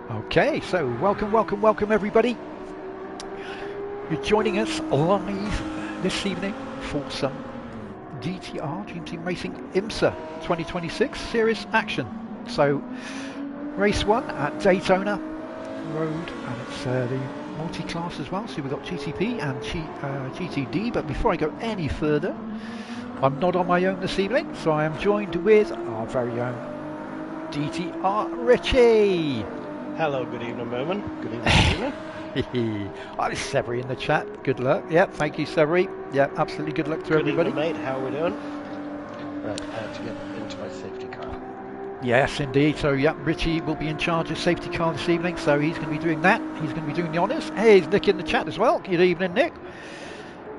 Okay, so welcome everybody. You're joining us live this evening for some DTR Dream Team Racing IMSA 2026 series action. So race 1 at Daytona Road, and it's the multi-class as well, so we've got GTP and GTD. But before I go any further, I'm not on my own this evening, so I am joined with our very own DTR Richie. Hello, good evening, Bowman. Good evening, Hehe. Oh, there's Severy in the chat. Good luck. Yep, thank you, Severy. Yep, absolutely good luck to everybody. Good evening, mate. How are we doing? Right, I have to get into my safety car. Yes, indeed. So, yeah, Richie will be in charge of safety car this evening, so he's going to be doing that. He's going to be doing the honours. Hey, there's Nick in the chat as well. Good evening, Nick.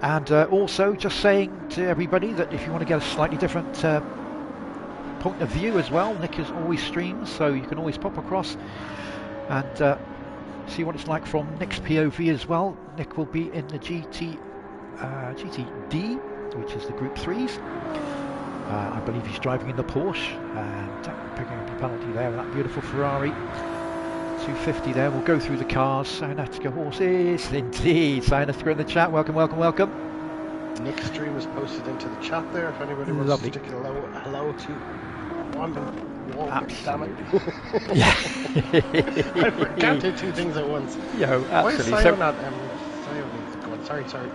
And also, just saying to everybody that if you want to get a slightly different point of view as well, Nick is always streams, so you can always pop across and see what it's like from Nick's POV as well. Nick will be in the GTD, which is the Group 3s. I believe he's driving in the Porsche and picking up a penalty there with that beautiful Ferrari 250 there. We'll go through the cars. Cynatica horses, indeed. Cynatica in the chat. Welcome. Nick's stream is posted into the chat there. If anybody wants to stick a hello to Wandon. Damn it. Yeah. I can't do two things at once. Yo, why is absolutely. Sion not going? Sorry.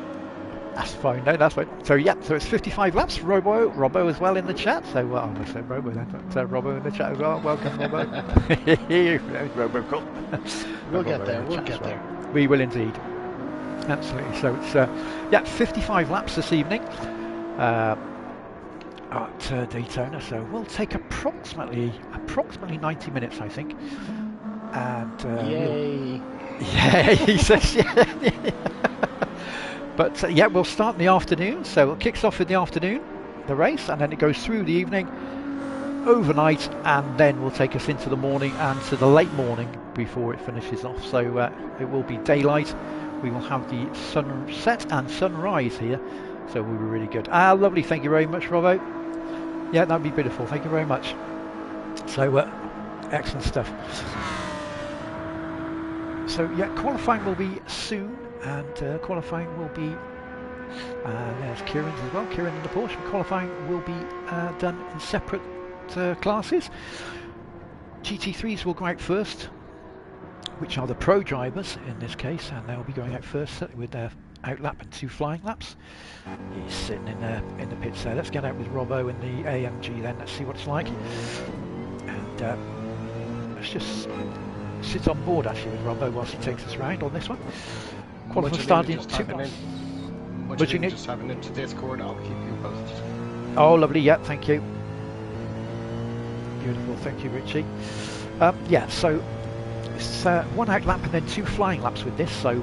That's fine. No, that's fine. So yeah, so it's 55 laps. Robbo as well in the chat. So I almost said Robbo then, but Robbo in the chat as well. Welcome, Robbo. Robbo, cool. We'll get there. We'll get there. We will indeed. Absolutely. So it's 55 laps this evening. At Daytona, so we'll take approximately 90 minutes, I think. And yay! Yeah, he says yeah. But yeah, we'll start in the afternoon. So it kicks off in the afternoon, the race, and then it goes through the evening, overnight, and then will take us into the morning and to the late morning before it finishes off. So it will be daylight. We will have the sunset and sunrise here, so we'll be really good. Lovely. Thank you very much, Robbo. Yeah, that'd be beautiful. Thank you very much. So, excellent stuff. So, yeah, qualifying will be soon, and qualifying will be. There's Kieran's as well. Kieran in the Porsche. Qualifying will be done in separate classes. GT3s will go out first, which are the pro drivers in this case, and they'll be going out first with their out lap and 2 flying laps. He's sitting in the pits there. Let's get out with Robbo in the AMG then. Let's see what it's like. And let's just sit on board actually with Robbo whilst he takes us round on this one. Qualifying starting in 2 minutes. Just having into Discord, I'll keep you posted. Oh, lovely. Yeah, thank you. Beautiful. Thank you, Richie. Yeah, so it's 1 out lap and then 2 flying laps with this. So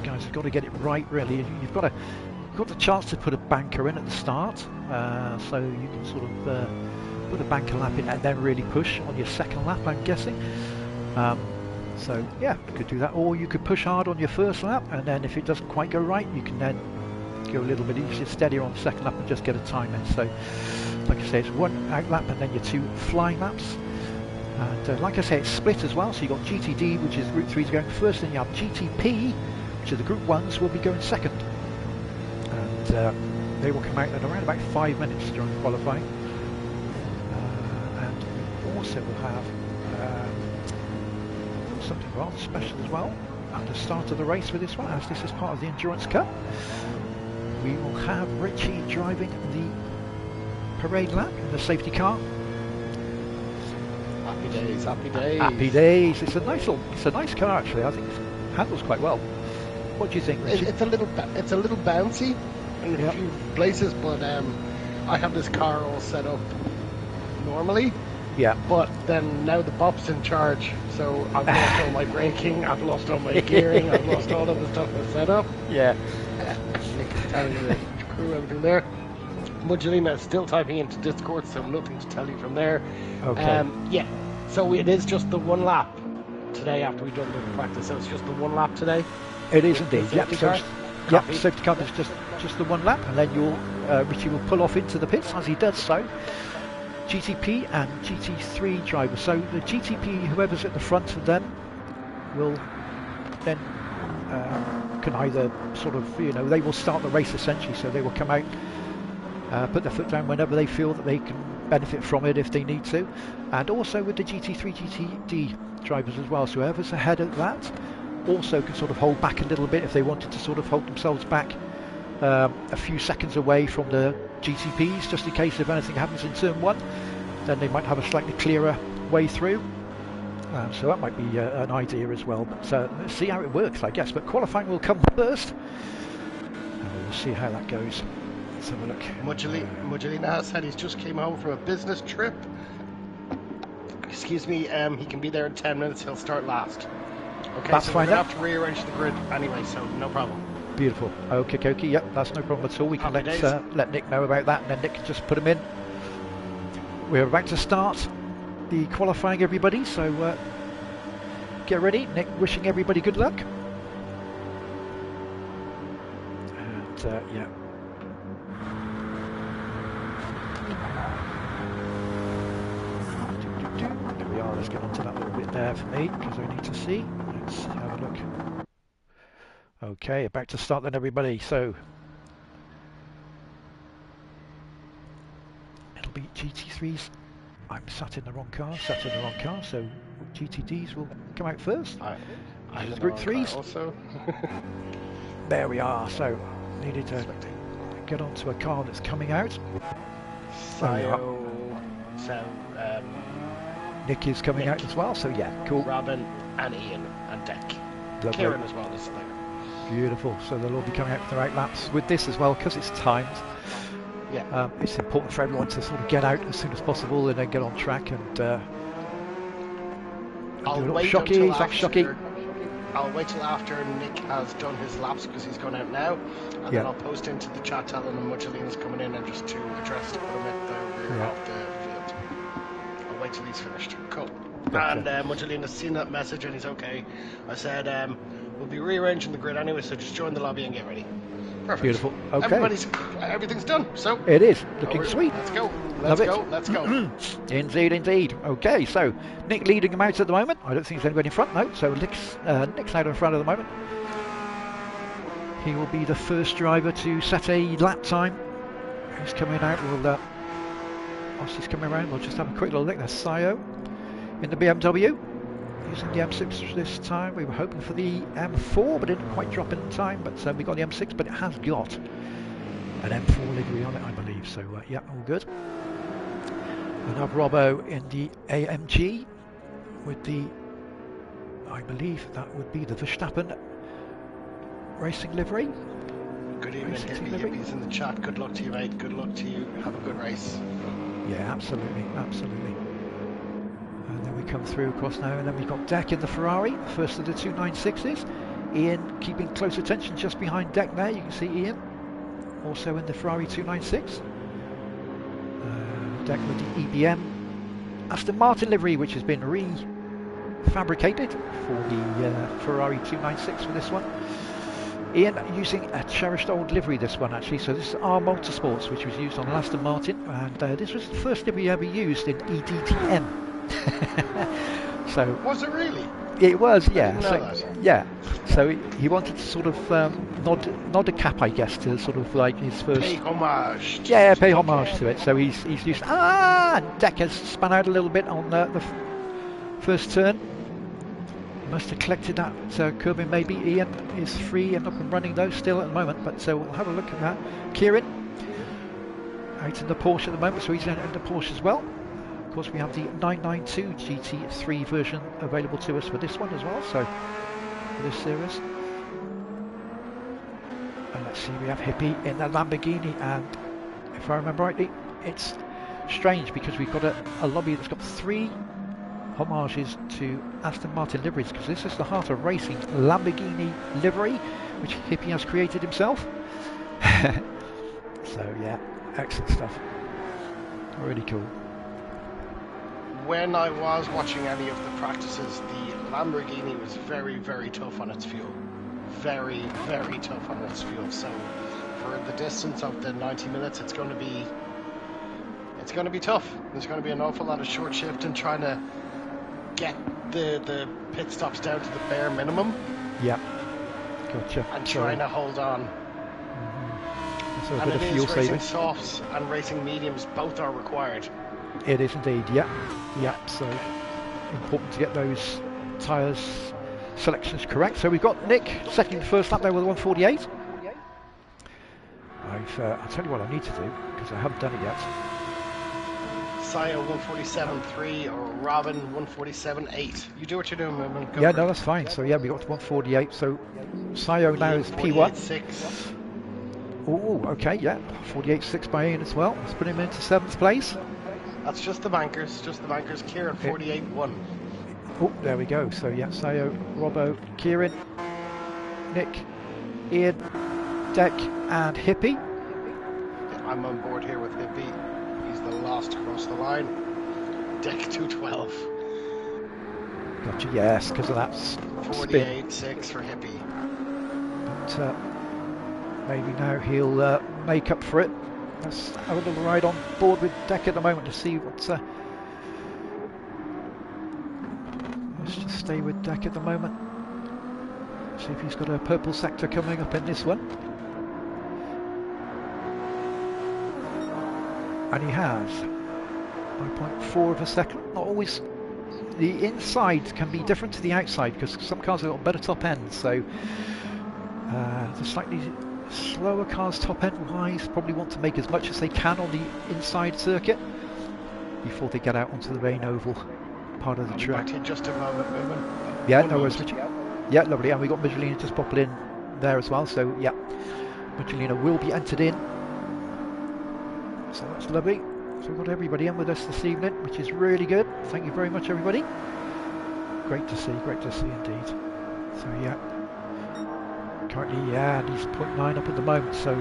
guys have got to get it right, really. You've got the chance to put a banker in at the start, so you can sort of put a banker lap in and then really push on your second lap, I'm guessing. So yeah, you could do that, or you could push hard on your first lap, and then if it doesn't quite go right, you can then go a little bit easier, steadier on the second lap and just get a time in. So like I say, it's 1 out lap and then your 2 flying laps. And like I say, it's split as well, so you've got GTD, which is Group 3s going first, and you have GTP, which are the Group 1s, will be going second. And they will come out in around about 5 minutes during qualifying. And we also will have something rather special as well at the start of the race with this one, as this is part of the Endurance Cup. We will have Richie driving the parade lap in the safety car. Happy days, happy days. Happy days. It's a nice car actually. I think it handles quite well. What do you think, Richie? It's a little bouncy in a few places, but I have this car all set up normally. Yeah. But then now the Bop's in charge, so I've lost all my braking, I've lost all my gearing, I've lost all of the stuff I set up. Yeah. Nick is telling the crew everything there. Mudgelina is still typing into Discord, so nothing to tell you from there. Okay. Yeah. So it is just the 1 lap today after we've done the practice. So it's just the 1 lap today. It is indeed. Yep. Yep. Safety car is just the 1 lap, and then Richie will pull off into the pits as he does so. GTP and GT3 drivers. So the GTP, whoever's at the front of them, will then can either sort of, you know, they will start the race essentially. So they will come out, put their foot down whenever they feel that they can benefit from it if they need to. And also with the GT3, GTD drivers as well. So whoever's ahead of that also can sort of hold back a little bit if they wanted to sort of hold themselves back a few seconds away from the GTPs, just in case if anything happens in turn 1, then they might have a slightly clearer way through. So that might be an idea as well, but let's see how it works, I guess. But qualifying will come first, and we'll see how that goes. Let's have a look. Mujolina said he's just came home from a business trip. Excuse me, he can be there in 10 minutes, he'll start last. Okay, that's so fine. We're going to have to rearrange the grid anyway, so no problem. Beautiful. Okay, yep, that's no problem at all. We can let Nick know about that, and then Nick can just put him in. We're about to start the qualifying, everybody, so get ready. Nick wishing everybody good luck. And yeah. There we are. Let's get onto that little bit there for me, because I need to see. Let's have a look. Okay, about to start then, everybody. So it'll be GT3s. I'm sat in the wrong car, so GTDs will come out first. I'm Group 3s. Also. There we are, so needed to get onto a car that's coming out. Nick is coming out as well, so yeah, cool. Robin and Ian and Deck. Lovely. Kieran as well is there. Beautiful, so they'll all be coming out for their out laps with this as well, because it's timed. Yeah. It's important for everyone to sort of get out as soon as possible and then get on track and I'll do a wait Shocky. until Thanks, Shocky. I'll wait till after Nick has done his laps because he's gone out now, and then I'll post into the chat telling him Mujolina's coming in and just to address to put him at the rear of the field. I'll wait till he's finished. Cool. Gotcha. And Mujolina's seen that message and he's okay. I said we'll be rearranging the grid anyway, so just join the lobby and get ready. Perfect. Beautiful. Okay. Everything's done. So it is looking sweet. Let's go. Let's go. Indeed. Okay, so Nick leading him out at the moment. I don't think there's anybody in front, no. So Nick's out in front at the moment. He will be the first driver to set a lap time. He's coming out. Whilst he's coming around, we'll just have a quick little look. There's Sayo in the BMW. Using the M6 this time. We were hoping for the M4, but didn't quite drop in time. But we got the M6, but it has got an M4 livery on it, I believe. So yeah, all good. We'll have Robbo in the AMG with the, I believe that would be the Verstappen racing livery. Good evening, Hippie's in the chat. Good luck to you, mate. Good luck to you. Have a good race. Yeah, absolutely. And then we come through across now, and then we've got Deck in the Ferrari, first of the 296s. Ian keeping close attention just behind Deck there. You can see Ian also in the Ferrari 296. Deck with the EBM Aston Martin livery, which has been refabricated for the Ferrari 296 for this one. Ian using a cherished old livery, this one actually. So this is our Motorsports, which was used on Aston Martin, and this was the first livery ever used in EDTM. So was it really? It was, yeah. So he wanted to sort of nod a cap, I guess, to sort of like his first. Pay homage. Yeah, pay homage to it. So he's used. And Deck has spun out a little bit on the first turn. Must have collected that curbing maybe. Ian is free and up and running though still at the moment. But so we'll have a look at that. Kieran out in the Porsche at the moment, so he's in the Porsche as well. Of course, we have the 992 GT3 version available to us for this one as well, so for this series. And let's see, we have Hippie in the Lamborghini, and if I remember rightly, it's strange because we've got a lobby that's got 3 homages to Aston Martin liveries, because this is the Heart of Racing Lamborghini livery, which Hippie has created himself. So yeah, excellent stuff. Really cool. When I was watching any of the practices, the Lamborghini was very, very tough on its fuel. Very, very tough on its fuel. So for the distance of the 90 minutes, it's going to be it's going to be tough. There's going to be an awful lot of short shifting trying to get the pit stops down to the bare minimum. Yeah, gotcha. And trying to hold on. So a and bit it of fuel is racing saving. softs and racing mediums, both are required. It is indeed, yeah. So important to get those tyres selections correct. So we've got Nick second first lap there with 148. I'll tell you what I need to do, because I haven't done it yet. Sayo 147.3 or Robin 147.8. You do what you're doing, man. Yeah, no, that's fine. So yeah, we got to 148. So Sayo now is P1. 48.6. Oh, okay, yeah. 48.6 by Ian as well. Let's put him into 7th place. That's just the bankers. Kieran 48.1. Oh, there we go. So yeah, Sayo, Robbo, Kieran, Nick, Ian, Deck and Hippie. Yeah, I'm on board here with Hippie. He's the last across the line. Deck 212. Gotcha, yes, because of that 48.6 for Hippie. But maybe now he'll make up for it. Let's have a little ride on board with Deck at the moment to see what's... let's just stay with Deck at the moment. See if he's got a purple sector coming up in this one. And he has. By 0.4 of a second. Not always... The inside can be different to the outside because some cars have got better top ends. So the slightly slower cars top end wise probably want to make as much as they can on the inside circuit before they get out onto the main oval part of the track. Back to just a moment, Moomin. Yeah, no worries, Richie. Yeah, lovely. And we got Magdalena just popping in there as well. So yeah, Magdalena will be entered in. So that's lovely. So we've got everybody in with us this evening, which is really good. Thank you very much, everybody. Great to see indeed. So yeah, currently, yeah, and he's 0.9 up at the moment, so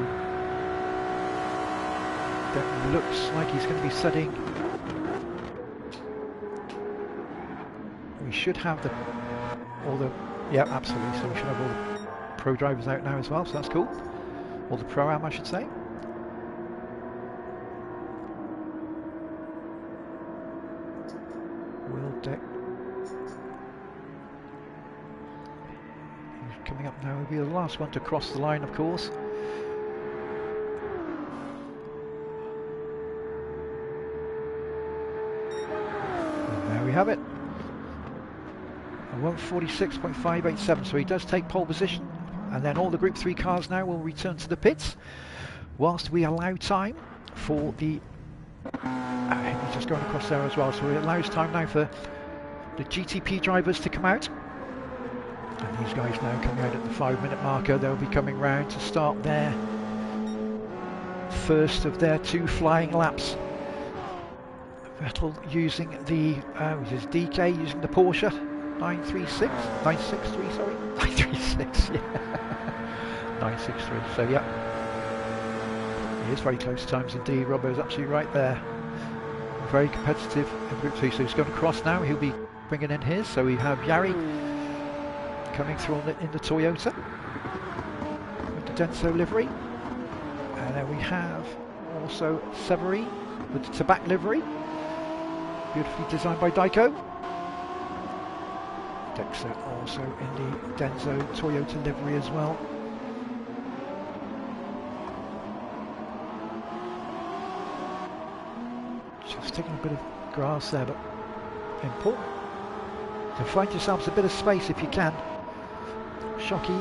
that looks like he's going to be setting. We should have all the, yeah, absolutely. So we should have all the pro drivers out now as well, so that's cool. All the pro-am, I should say. Deck. He's coming up now. He'll be the last one to cross the line, of course. And there we have it. A 146.587. So he does take pole position, and then all the Group 3 cars now will return to the pits, whilst we allow time for the. He's just going across there as well, so it allows time now for the GTP drivers to come out. And these guys now coming out at the 5-minute marker. They'll be coming round to start their first of their 2 flying laps. Vettel using the DK using the Porsche 963, sorry, 936, yeah, 963. So yeah, he is very close times indeed. Robbo's absolutely right there. Very competitive in Group 2, so he's going to cross now. He'll be bringing in his. So we have Yari coming through in the Toyota with the Denso livery, and then we have also Severi with the Tabac livery, beautifully designed by Daiko. Dexter also in the Denso Toyota livery as well. Just taking a bit of grass there, but important to find yourselves a bit of space if you can. Shocky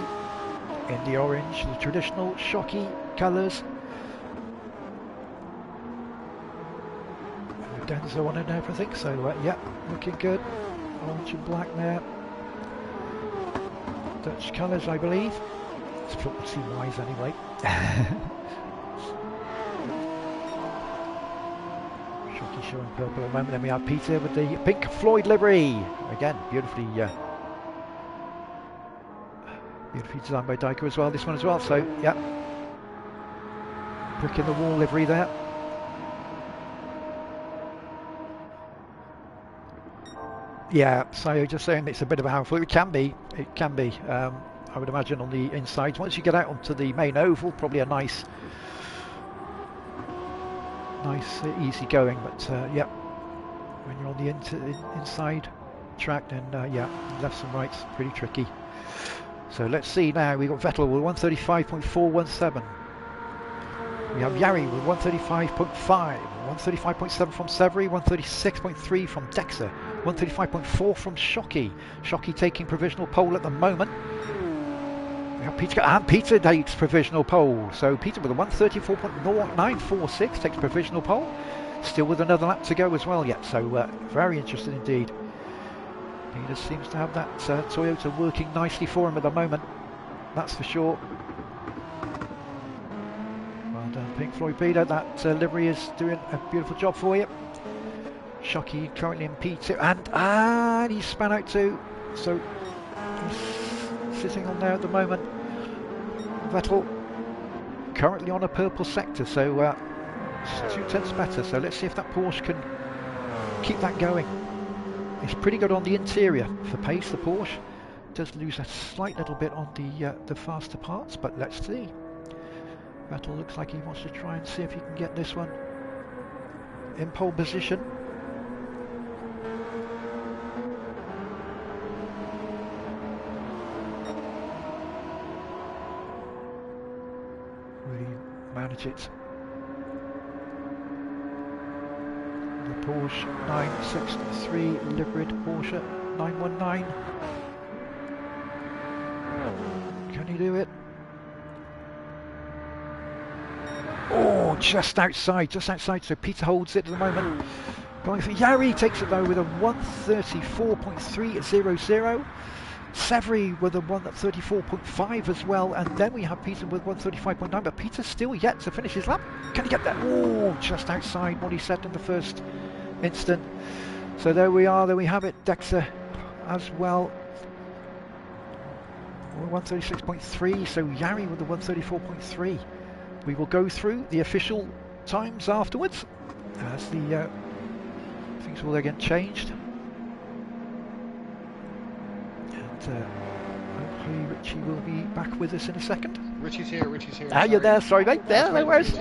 in the orange, the traditional Shocky colours. Denso on and everything, so yeah, looking good. Orange and black there. Dutch colours, I believe. It's football wise anyway. Shocky showing purple at the moment. Then we have Peter with the Pink Floyd livery. Again, beautifully designed by Daiko as well. This one as well. So yeah, brick in the wall livery there. Yeah, so just saying it's a bit of a handful. It can be. I would imagine on the inside. Once you get out onto the main oval, probably a nice nice, easy going. But yeah, when you're on the inside track, then yeah, lefts and rights pretty tricky. So let's see now. We've got Vettel with 135.417. We have Yari with 135.5, 135.7 from Severy, 136.3 from Dexter, 135.4 from Shockey. Shockey taking provisional pole at the moment. We have Peter, and Peter takes provisional pole. So Peter with a 134.946 takes provisional pole. Still with another lap to go as well yet. So very interesting indeed. Peter seems to have that Toyota working nicely for him at the moment. That's for sure. Well done, Pink Floyd Peter. That livery is doing a beautiful job for you. Shockey currently in P2, and he span out too. So he's sitting on there at the moment. Vettel currently on a purple sector, so 2/10 better. So let's see if that Porsche can keep that going. It's pretty good on the interior for pace. The Porsche does lose a slight little bit on the faster parts, but let's see. Vettel looks like he wants to try and see if he can get this one in pole position. Really manage it. The Porsche 963 liveried Porsche 919. Can he do it? Oh, just outside. So Peter holds it at the moment. Going for Yari, takes it though with a 134.300. Severy with a 134.5 as well, and then we have Peter with 135.9, but Peter's still yet to finish his lap. Can he get that? Oh, just outside what he said in the first instant. So there we are, there we have it. Dexter as well, 136.3, so Yari with the 134.3. We will go through the official times afterwards as the things will again changed. Hopefully Richie will be back with us in a second. Richie's here. Ah, you're there, sorry mate, there, no worries.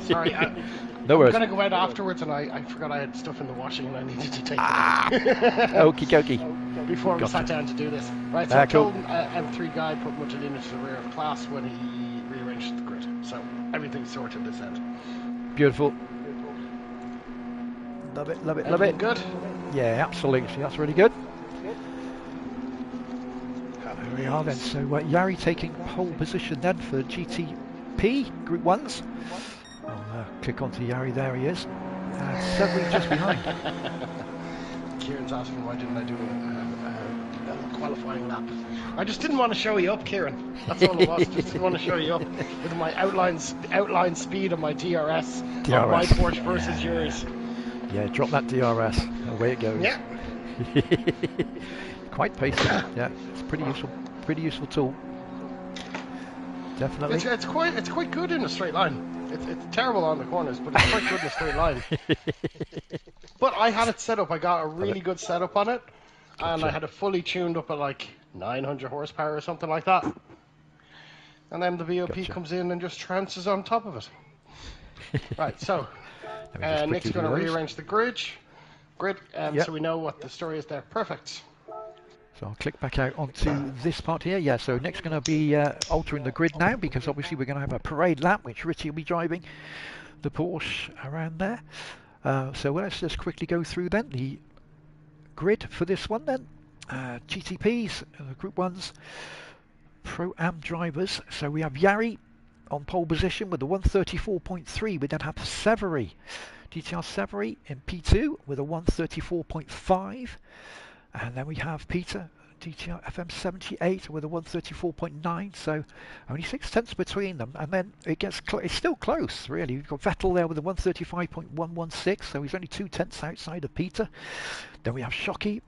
Sorry, no worries. I'm going to go out afterwards and I forgot I had stuff in the washing and I needed to take it. Okie dokie. Before we sat down to do this. Right, so I told M3 guy put Multiclass to the rear of class when he rearranged the grid. So everything's sorted this end. Beautiful. Love it. Everything good? Yeah, absolutely, that's really good. There we are then, so Yari taking pole position then for GTP Group 1s. I'll click onto Yari, there he is. And Severy just behind. Kieran's asking why didn't I do a qualifying lap. I just didn't want to show you up, Kieran. That's all it was, just didn't want to show you up with my outline speed of my DRS. On my Porsche versus yours. Yeah, drop that DRS, away it goes. Yeah. Quite pacey, yeah, it's pretty useful tool. Definitely. It's quite good in a straight line. It's terrible on the corners, but it's quite good in a straight line. But I had it set up. I got a really good setup on it, and I had it fully tuned up at like 900 horsepower or something like that. And then the VOP comes in and just trances on top of it. Right, so Nick's going to rearrange the grid, so we know what the story is there. Perfect. So I'll click back out onto this part here. Yeah, so Nick's going to be altering the grid now because obviously we're going to have a parade lap which Richie will be driving the Porsche around there. So let's just quickly go through then the grid for this one then. GTPs, Group 1s, Pro-Am drivers. So we have Yari on pole position with a 134.3. We then have Severy, DTR Severy in P2 with a 134.5. And then we have Peter, DTR FM78 with a 134.9, so only 6/10 between them. And then it gets it's still close, really. We've got Vettel there with a 135.116, so he's only 2/10 outside of Peter. Then we have Shockey,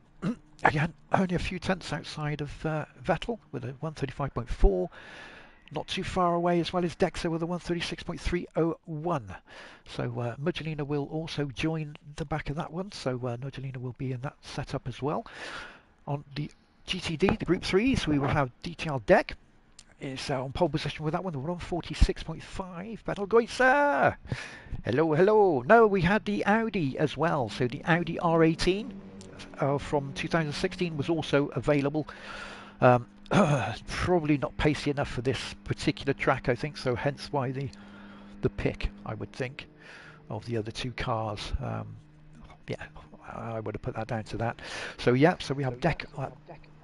again, only a few tenths outside of Vettel with a 135.4. Not too far away as well as Dexter with a 136.301. So Muggelina will also join the back of that one. So Muggelina will be in that setup as well. On the GTD, the Group 3s, we will have DTR Deck is on pole position with that one. The 146.5. Battlegoitzer. Hello, hello. No, we had the Audi as well. So the Audi R18 from 2016 was also available. Probably not pacey enough for this particular track, I think. So hence why the pick, I would think, of the other two cars. Yeah, I would have put that down to that. So yeah, so we have deck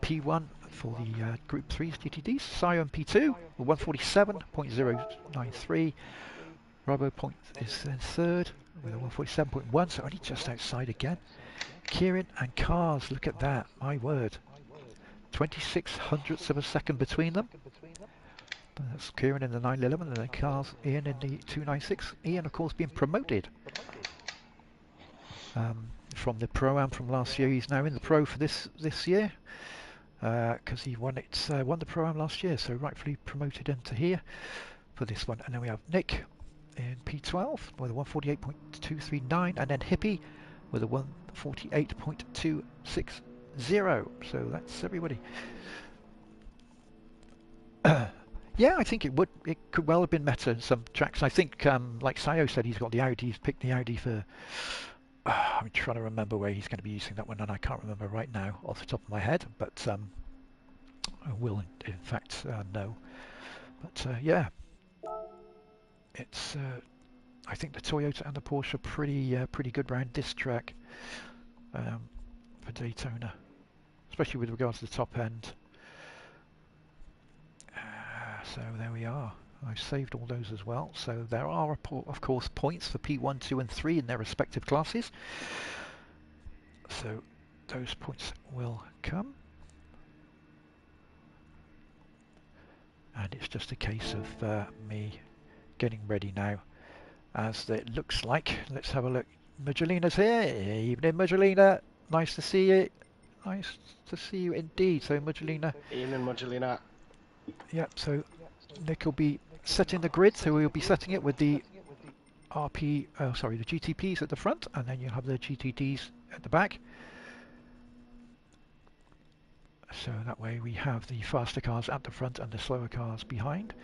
P1 for the Group 3's GTDs. Scion P2 with 147.093. Robo Point is in third with a 147.1, so only just outside again. Kieran and Cars, look at that, my word. 26 hundredths of a second between them. That's Kieran in the 911 and then Cars, Ian in the 296. Ian, of course, being promoted from the Pro-Am from last year. He's now in the Pro for this year because he won the Pro-Am last year, so rightfully promoted into here for this one. And then we have Nick in P12 with a 148.239 and then Hippie with a 148.260. So that's everybody. Yeah, I think it could well have been better in some tracks. I think, like Sayo said, he's got the Audi. He's picked the Audi for. I'm trying to remember where he's going to be using that one, and I can't remember right now off the top of my head. But I will, in fact, know. But yeah, it's. I think the Toyota and the Porsche are pretty good round this track for Daytona, especially with regards to the top end. So there we are. I've saved all those as well. So there are, of course, points for P1, 2 and 3 in their respective classes. So those points will come. And it's just a case of me getting ready now. As it looks like, let's have a look. Magdalena's here. Evening, Magdalena. Nice to see you. Nice to see you indeed. So Magdalena. Evening, Magdalena. Yep, so Nick will be setting the grid, so we'll be setting it with the the GTPs at the front, and then you'll have the GTDs at the back. So that way we have the faster cars at the front and the slower cars behind.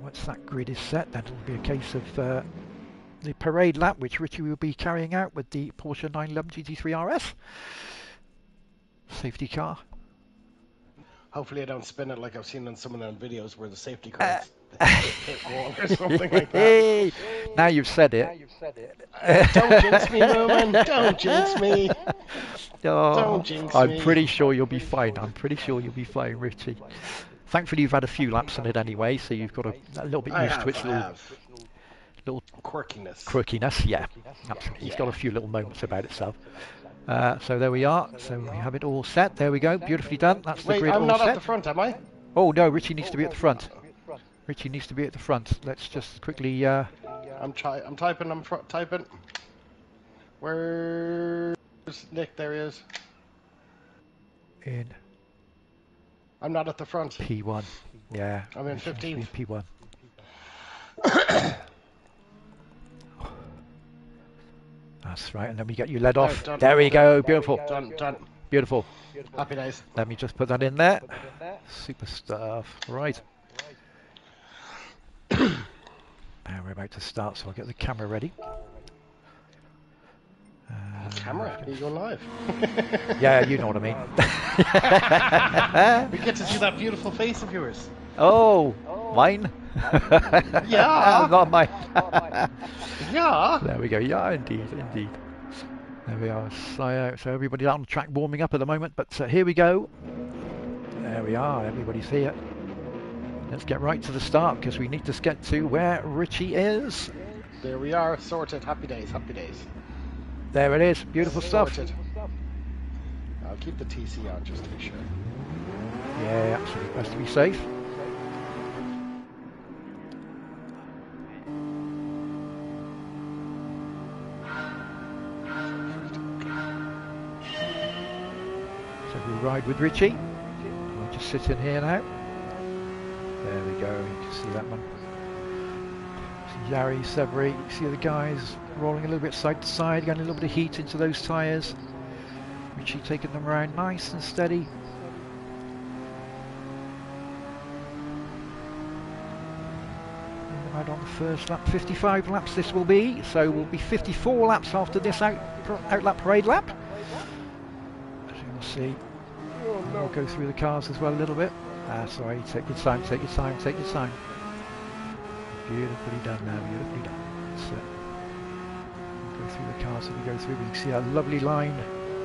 Once that grid is set, then it'll be a case of the parade lap, which Richie will be carrying out with the Porsche 911 GT3 RS. Safety car. Hopefully I don't spin it like I've seen on some of them videos where the safety cars hit wall or something like that. Now you've said it. Don't jinx me, Roman. Don't jinx me. Oh, don't jinx I'm me. pretty sure you'll be fine. I'm pretty sure you'll be fine, Richie. Thankfully, you've had a few laps on it anyway, so you've got a little bit used to its little quirkiness. Yeah, absolutely. It's got a few little moments about itself. So there we are. So we have it all set. There we go. Beautifully done. That's the grid all set. I'm not at the front, am I? Oh no, Richie needs to be at the front. Richie needs to be at the front. Let's just quickly. I'm typing. I'm typing. Where's Nick? There he is. In. I'm not at the front. P1. Yeah. I'm in 15. P1. That's right, and then we get you led off. Done. There we go, beautiful. Done. Beautiful. Happy days. Let me just put that in there. Super stuff. Right. Now we're about to start, so I'll get the camera ready. Camera? Are you going live? Yeah, you know what I mean. We get to see that beautiful face of yours. Oh, mine? Yeah. Not mine. Yeah. There we go. Yeah, indeed. There we are. So everybody's out on the track warming up at the moment, but here we go. There we are. Everybody's here. Let's get right to the start because we need to get to where Richie is. There we are. Sorted. Happy days. There it is. Beautiful stuff. I'll keep the TC on just to be sure. Yeah, absolutely. Best to be safe. So we ride with Richie. We'll just sit in here now. There we go. You can see that one. Yari, Severi, you see the guys rolling a little bit side to side, getting a little bit of heat into those tyres. Richie taking them around nice and steady. First lap, 55 laps this will be, so we'll be 54 laps after this outlap parade lap. As you will see, we'll go through the cars as well a little bit. Sorry, take your time, take your time, take your time. Beautifully done now, beautifully done. We'll go through the cars as we go through. We can see a lovely line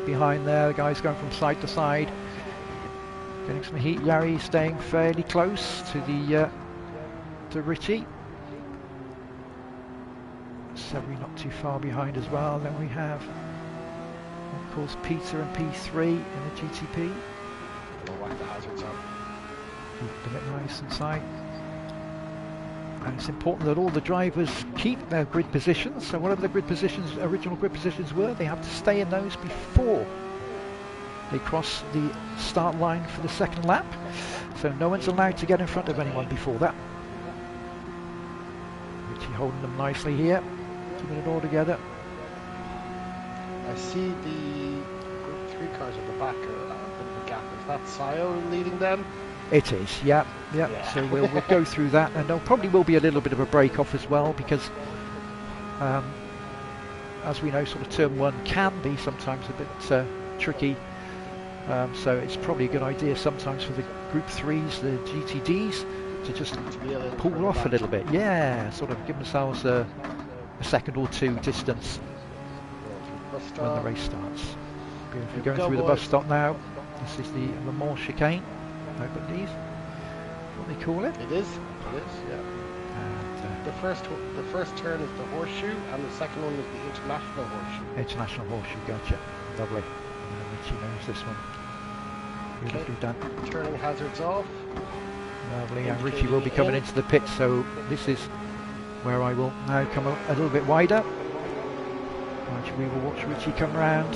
behind there, the guys going from side to side. Getting some heat. Yari staying fairly close to the to Richie. Severy not too far behind as well. Then we have, of course, Peter and P3 in the GTP. We'll whack the hazards on. Keep them nice and tight. And it's important that all the drivers keep their grid positions. So whatever the grid positions, original grid positions were, they have to stay in those before they cross the start line for the second lap. So no one's allowed to get in front of anyone before that. Richie holding them nicely here, keeping it all together. I see the Group 3 cars at the back, a bit of a gap. Is that Sayo leading them? It is, yeah. So we'll go through that, and there probably will be a little bit of a break off as well, because as we know, sort of turn 1 can be sometimes a bit tricky. So it's probably a good idea sometimes for the Group 3s, the GTDs, to just pull off a little bit. Yeah, sort of give themselves a second or two distance when the race starts. Beautifully going through the bus stop now. This is the Le Mans chicane, I believe. What they call it? It is, yeah. And, the first turn is the horseshoe, and the second one is the international horseshoe. International horseshoe, gotcha. Lovely. Richie knows this one. Beautifully done. Turning hazards off. Lovely, and Richie will be coming into the pit, so this is where I will now come a little bit wider. We will watch Richie come round.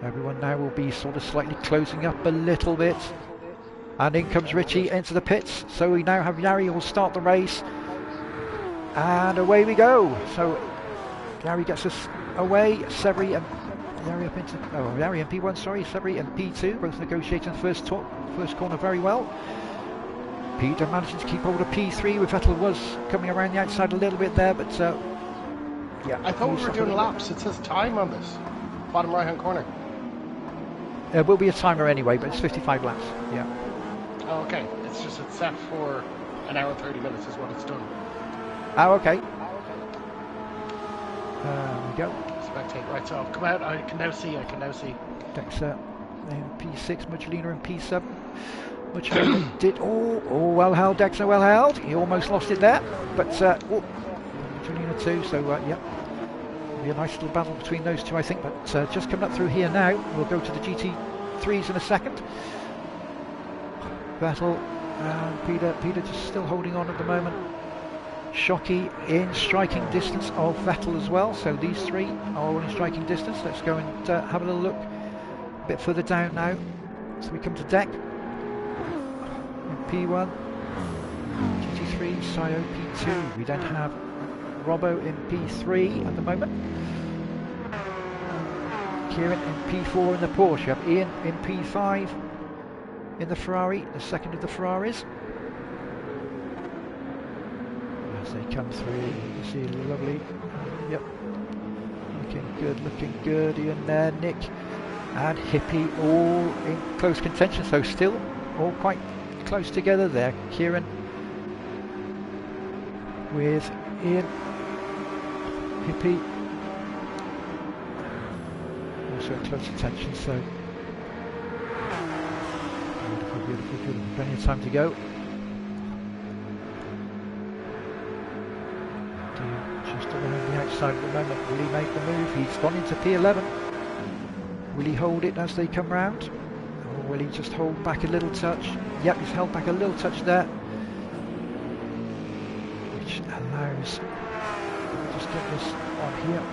Everyone now will be sort of slightly closing up a little bit. And in comes Richie into the pits. So we now have Yari who will start the race. And away we go. So Yari gets us away. Severy and Yari up into Yari and P1, sorry, Severy and P2 both negotiating the first corner very well. Peter managing to keep hold of P3 with Vettel was coming around the outside a little bit there, but yeah. I thought we were doing laps. It says time on this bottom right hand corner. There will be a timer anyway, but it's 55 laps. Yeah. Oh, okay. It's set for an hour and 30 minutes is what it's done. Oh, okay. There we go. Spectate right off. Come out. I can now see. Dexa and P6, Mucholina and P7. Mucholina did. Oh, well held, Dexa, well held. He almost lost it there, but Mucholina too. So yeah. Be a nice little battle between those two, I think, but just coming up through here now. We'll go to the GT3s in a second. Vettel and Peter just still holding on at the moment. Shockey in striking distance of Vettel as well, so these three are all in striking distance. Let's go and have a little look a bit further down now. So we come to deck. In P1, GT3, Sayo P2. We don't have Robbo in P3 at the moment. Kieran in P4 in the Porsche. You have Ian in P5 in the Ferrari, the second of the Ferraris. As they come through, you see lovely. Yep. Looking good. Ian there, Nick and Hippie all in close contention, so still all quite close together there. Kieran with Ian. Hippie also at close attention, so beautiful, plenty of time to go. Just around the outside at the moment. Will he make the move? He's gone into P11. Will he hold it as they come round, or will he just hold back a little touch? Yep, he's held back a little touch there, which allows, just get this on here,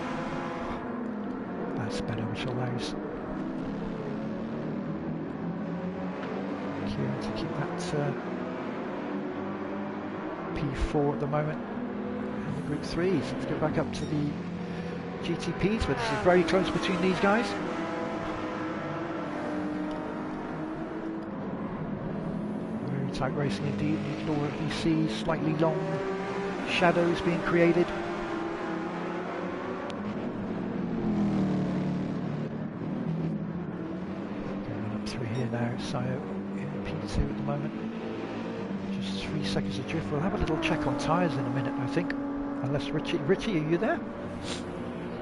that's better, which allows Kieran to keep that P4 at the moment in the Group 3s. Let's go back up to the GTPs, where this is very close between these guys. Very out racing indeed. You can already see slightly long shadows being created. Going up through here now, Sayo in P2 at the moment. Just 3 seconds of drift. We'll have a little check on tyres in a minute, I think. Unless Richie, are you there?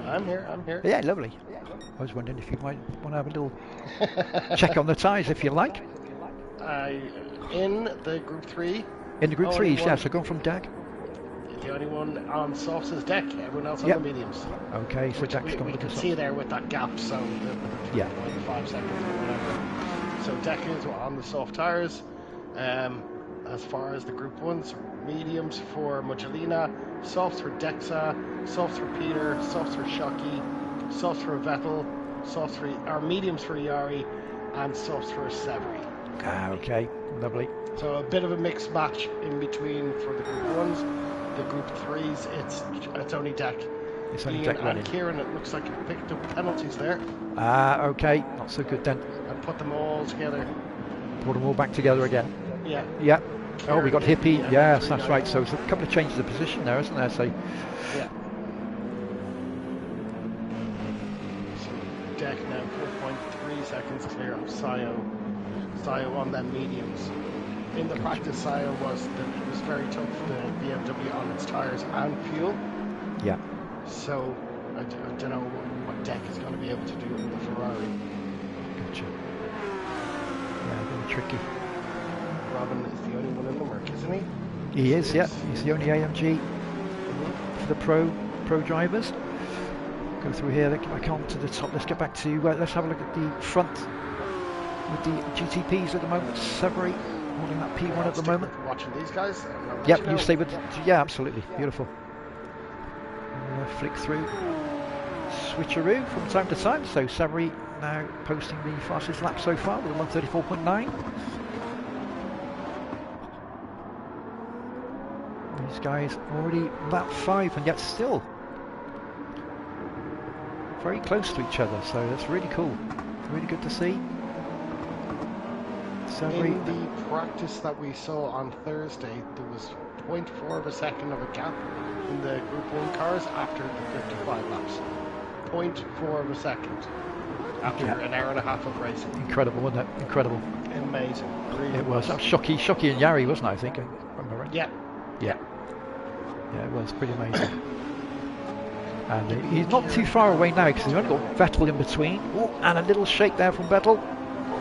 I'm here. Yeah, lovely. I was wondering if you might want to have a little check on the tyres, if you like. In the Group 3. In the Group 3s, yeah, so going from DAG. The only one on softs is Deck, everyone else on the mediums. Okay, so Deck's we can see there with that gap, so the 5 seconds or whatever. So Deck is on the soft tyres. As far as the Group 1s, mediums for Mugelina, softs for Dexa, softs for Peter, softs for Shockey, softs for Vettel, mediums for Yari, and softs for Severy. Ah, okay, lovely. So a bit of a mixed match in between for the Group 1s. The Group 3s, it's only Deck. It's only Ian Deck running. and Kieran, it looks like he picked up penalties there. Ah, okay, not so good then. And put them all together. Put them all back together again. Yeah. Yeah. Oh, we got Hippie. Yes, that's right. So it's a couple of changes of position there, isn't there? So. Yeah. So Deck now 4.3 seconds clear of Sayo. Sayo on them mediums. In the practice, Sayo it was very tough, the BMW on its tyres and fuel. Yeah. So I don't know what Deck is going to be able to do in the Ferrari. Gotcha. Yeah, very tricky. Robin is the only one in the work, isn't he? He is, yeah. He's the only AMG for the pro drivers. Go through here, back on to the top. Let's get back to, let's have a look at the front with the GTPs at the moment. Severy holding that P1 at the moment. Watching these guys. Yep, you stay with, yeah, absolutely. Beautiful. We'll flick through. Switcheroo from time to time. So Severy now posting the fastest lap so far with a 134.9. These guys already lap 5 and yet still very close to each other, so that's really cool. Really good to see. In the practice that we saw on Thursday, there was 0.4 of a second of a gap in the Group 1 cars after the 55 laps. 0.4 of a second after an hour and a half of racing. Incredible, wasn't it? Incredible. Amazing. Really it was. That was Shockey and Yari, wasn't it, I think? Right? Yeah. Yeah. Yeah, it was pretty amazing. And he's not too far away now because he's only got Vettel in between. Oh, and a little shake there from Vettel.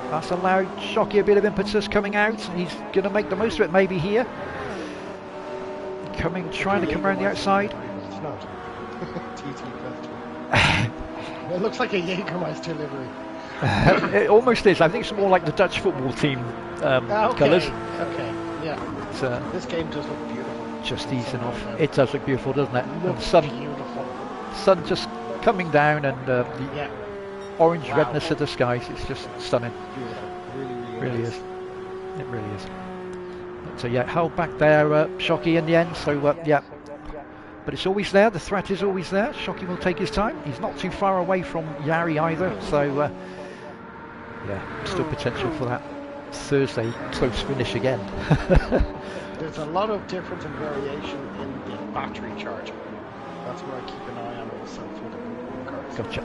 That's allowed Shockey a bit of impetus coming out. He's going to make the most of it maybe here. Trying to come around the outside. It's not. It looks like a Jägermeister livery. It almost is. I think it's more like the Dutch football team colours. Okay, yeah. This game does look beautiful. Just easing off. It does look beautiful, doesn't it? And sun just coming down and the orange redness of the skies. It's just stunning. Beautiful. Really is. It really is. So yeah, held back there, Shockey in the end. So yeah. But it's always there, the threat is always there. Shockey will take his time. He's not too far away from Yari either, so yeah, still potential for that Thursday close finish again. There's a lot of difference and variation in the battery charging. That's where I keep an eye on also for the Group 1 cars. Gotcha.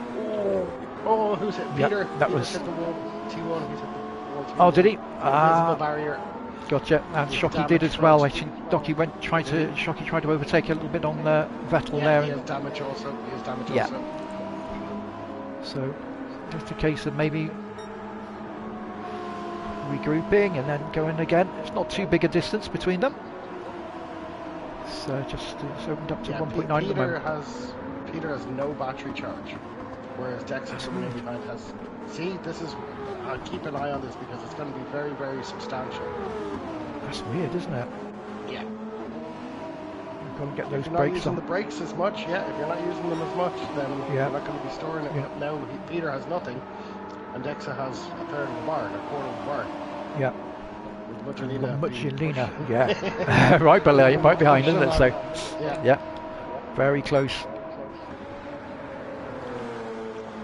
Oh, who's it? Peter? That Peter was... hit the wall, T1, he's hit the wall, T1. Oh, did he? Invisible barrier. Gotcha, and Shockey did as well. I think Shockey tried to overtake a little bit on Vettel there. He has damage also. So just a case of maybe regrouping and then going again. It's not too big a distance between them. So it's opened up to 1.9 at the moment. Peter has no battery charge, whereas Dexa coming in behind has. See, this is. I'll keep an eye on this because it's going to be very, very substantial. That's weird, isn't it? Yeah. You've got to get those brakes on. If you're not using the brakes as much, if you're not using them as much, then you're not going to be storing it. Yeah. Now Peter has nothing, and Dexa has a third of the bar, a quarter of the bar. Yeah. With Mugelina, yeah. right behind, isn't it? So, yeah. Very close.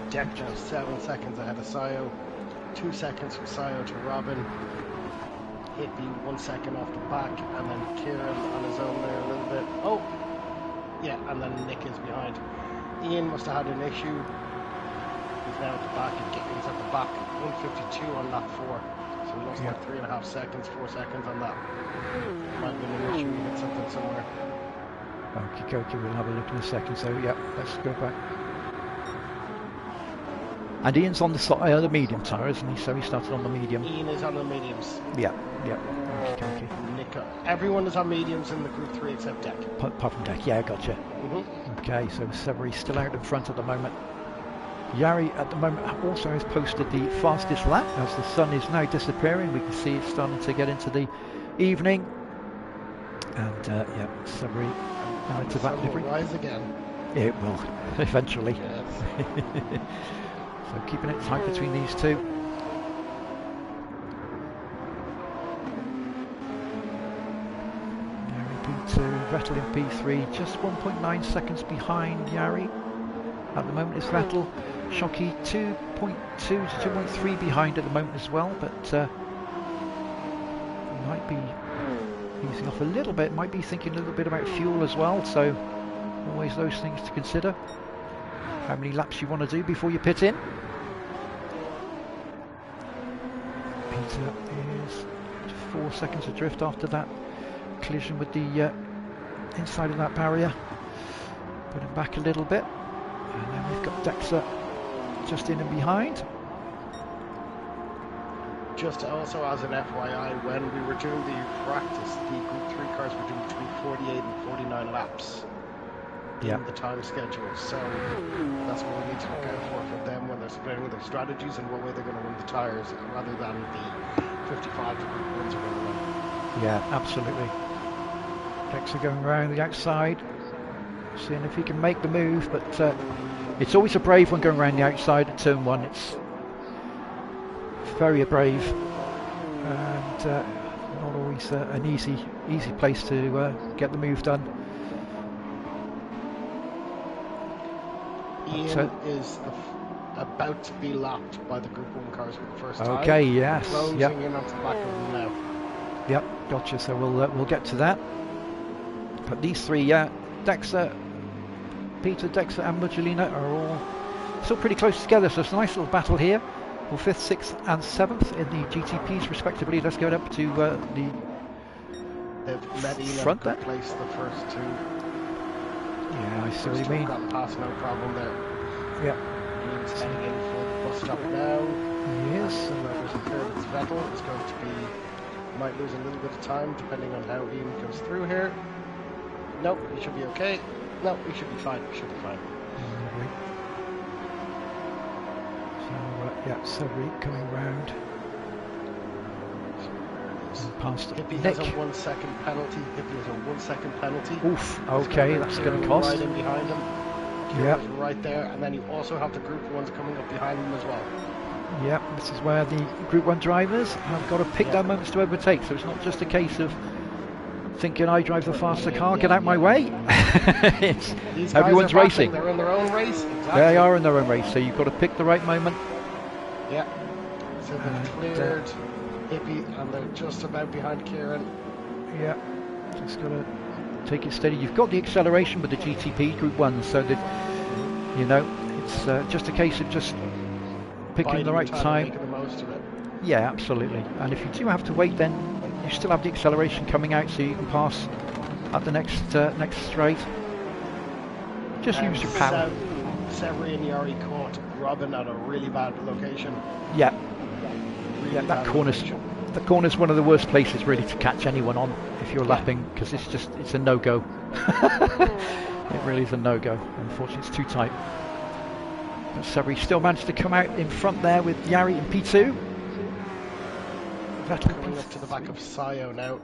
Deck now 7 seconds ahead of Sayo. 2 seconds from Sayo to Robin. Hippie 1 second off the back, and then Kieran on his own there a little bit. Oh, yeah, and then Nick is behind. Ian must have had an issue. He's now at the back. He's at the back. 152 on lap 4. So he lost like 3.5 seconds, 4 seconds on that. Might have been an issue. He hit something somewhere. Okay, we'll have a look in a second. So yeah, let's go back. And Ian's on the medium tyre, isn't he? So he started on the medium. Ian is on the mediums. Yeah. Okay. Nick, everyone is on mediums in the Group 3 except Deck. Apart from Deck, yeah, gotcha. Okay, so Severy's still out in front at the moment. Yari at the moment also has posted the fastest lap as the sun is now disappearing. We can see it's starting to get into the evening. And yeah, Severy to that livery. Will rise again. It will, eventually. Yes. So keeping it tight between these two. Yari P2, Vettel in P3, just 1.9 seconds behind Yari. At the moment it's Vettel. Shockey 2.2 to 2.3 behind at the moment as well, but might be easing off a little bit, might be thinking a little bit about fuel as well, so always those things to consider. How many laps you want to do before you pit in. Peter is 4 seconds adrift after that collision with the inside of that barrier. Put him back a little bit. And then we've got Dexa just in and behind. Just also as an FYI, when we were doing the practice, the Group 3 cars were doing between 48 and 49 laps in the time schedule. So that's what we need to look out for them when they're splitting their strategies and what way they're going to run the tyres, rather than the 55 the Group 1s are going to run. Yeah, absolutely. Dexa going around the outside, seeing if he can make the move, but it's always a brave one going around the outside at turn 1. It's very brave and not always an easy place to get the move done. Ian is about to be lapped by the Group 1 cars for the first time. Okay, yes. Closing in onto the back of them now. Yep, gotcha. So we'll get to that. But these three, Dexa, Peter, Dexa and Muggelina are all still pretty close together, so it's a nice little battle here for 5th, 6th and 7th in the GTPs respectively. Let's go up to the front there. Place the first two. Yeah, I see what you mean. Got past, no problem there. Yep. He's heading in for the bus stop now. He is. So there's a third, it's Vettel. It's going to be, might lose a little bit of time depending on how Ian goes through here. Nope, he should be okay. No, he should be fine. He should be fine. So, yeah, Severy coming round. Past Hippie Nick. has a 1 second penalty. Hippie has a 1 second penalty. Oof, okay, that's going to cost. Right in behind him. Yep. Right there, and then you also have the Group 1s coming up behind him as well. Yep, this is where the Group 1 drivers have got to pick their moments to overtake, so it's not just a case of thinking I drive the faster car, get out my way. It's everyone's racing. They're in their own race. Exactly. They are in their own race, so you've got to pick the right moment. Yeah. So they've cleared Hippie and they're just about behind Kieran. Yeah. Just got to take it steady. You've got the acceleration with the GTP Group 1, so that, you know, it's just a case of just picking the right time. Making the most of it. Yeah, absolutely. And if you do have to wait, then you still have the acceleration coming out, so you can pass at the next straight. Just use your power. Severy and Yari caught Robin at a really bad location. Yeah. Really Yeah, that corner's one of the worst places really to catch anyone on if you're lapping, because it's a no-go. It really is a no-go. Unfortunately, it's too tight. But Severy still managed to come out in front there with Yari in P2. Coming up to the back of Sayo now.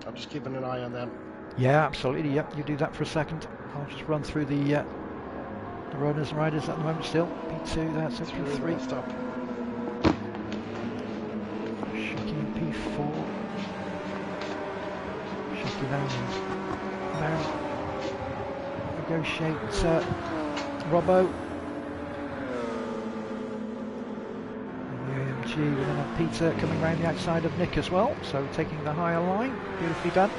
I'm just keeping an eye on them. Yeah, absolutely. Yep, you do that for a second. I'll just run through the runners and riders at the moment still. P2, that's P3. Stop. Shockey in P4. Shockey now negotiate Robbo. And the AMG we're going to have Peter coming around the outside of Nick as well, so taking the higher line. Beautifully done.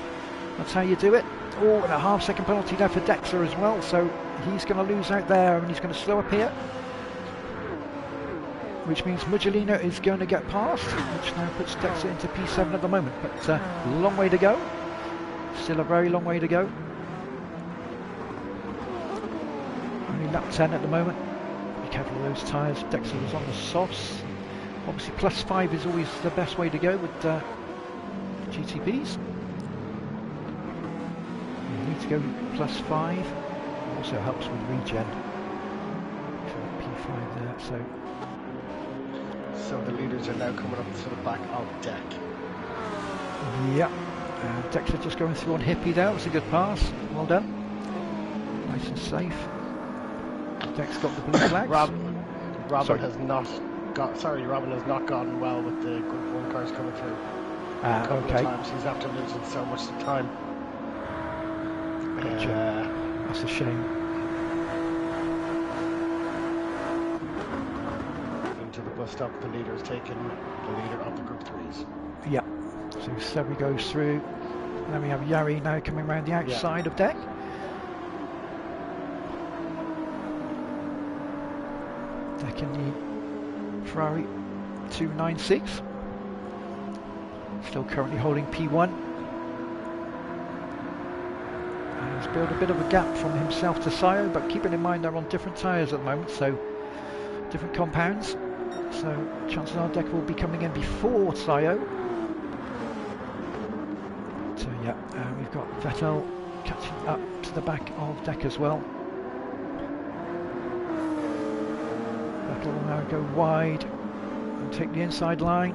That's how you do it. Oh, and a half-second penalty there for Dexter as well, so he's going to lose out there, and he's going to slow up here, which means Muggelino is going to get past, which now puts Dexter into P7 at the moment, but long way to go. Still a very long way to go. Only lap 10 at the moment. Be careful of those tyres. Dexter was on the softs. Obviously +5 is always the best way to go with GTPs. You need to go +5. Also helps with regen. P5 there, so the leaders are now coming up to the back of deck. Yep. Dexter just going through on Hippie there. It was a good pass. Well done. Nice and safe. Dex got the blue flags. Robin has not gone well with the Group 1 cars coming through. A couple of times he's after losing so much time. Gotcha. That's a shame. Into the bus stop, the leader is taking the leader of the Group 3s. Yeah. So Sebi goes through. Then we have Yari now coming around the outside of deck. Deck in the Ferrari 296. Still currently holding P1. And he's built a bit of a gap from himself to Sayo, but keeping in mind they're on different tyres at the moment, so different compounds. So chances are Deck will be coming in before Sayo. So yeah, we've got Vettel catching up to the back of Deck as well. Vettel will now go wide and take the inside line.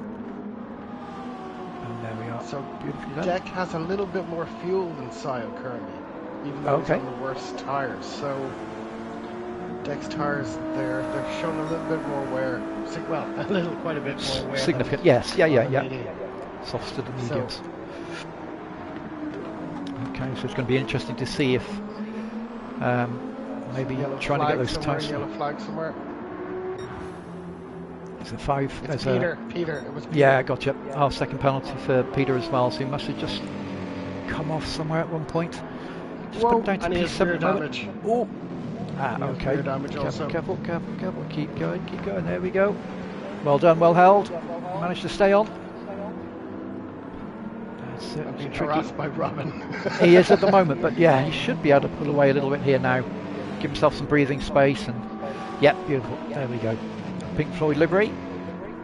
And there we are. So beautifully done. Deck has a little bit more fuel than Sayo currently, even though it's on the worst tyres. So Deck's tyres, they're showing a little bit more wear. Well, quite a bit more wear. Significant, yes, yeah. Softs to the mediums. So, okay, so it's going to be interesting to see if maybe trying to get those tyres. Yellow flag somewhere. It's a 5. It's Peter. It was Peter. Yeah, gotcha. Half-second penalty for Peter as well, so he must have just come off somewhere at one point. Just put him down to and P7 rear damage. Oh, okay. Rear damage Careful. Keep going. There we go. Well done, well held. Managed to stay on. That's it. I'm being harassed by Robin. He is at the moment, but yeah, he should be able to pull away a little bit here now. Give himself some breathing space, and beautiful. There we go. Pink Floyd livery.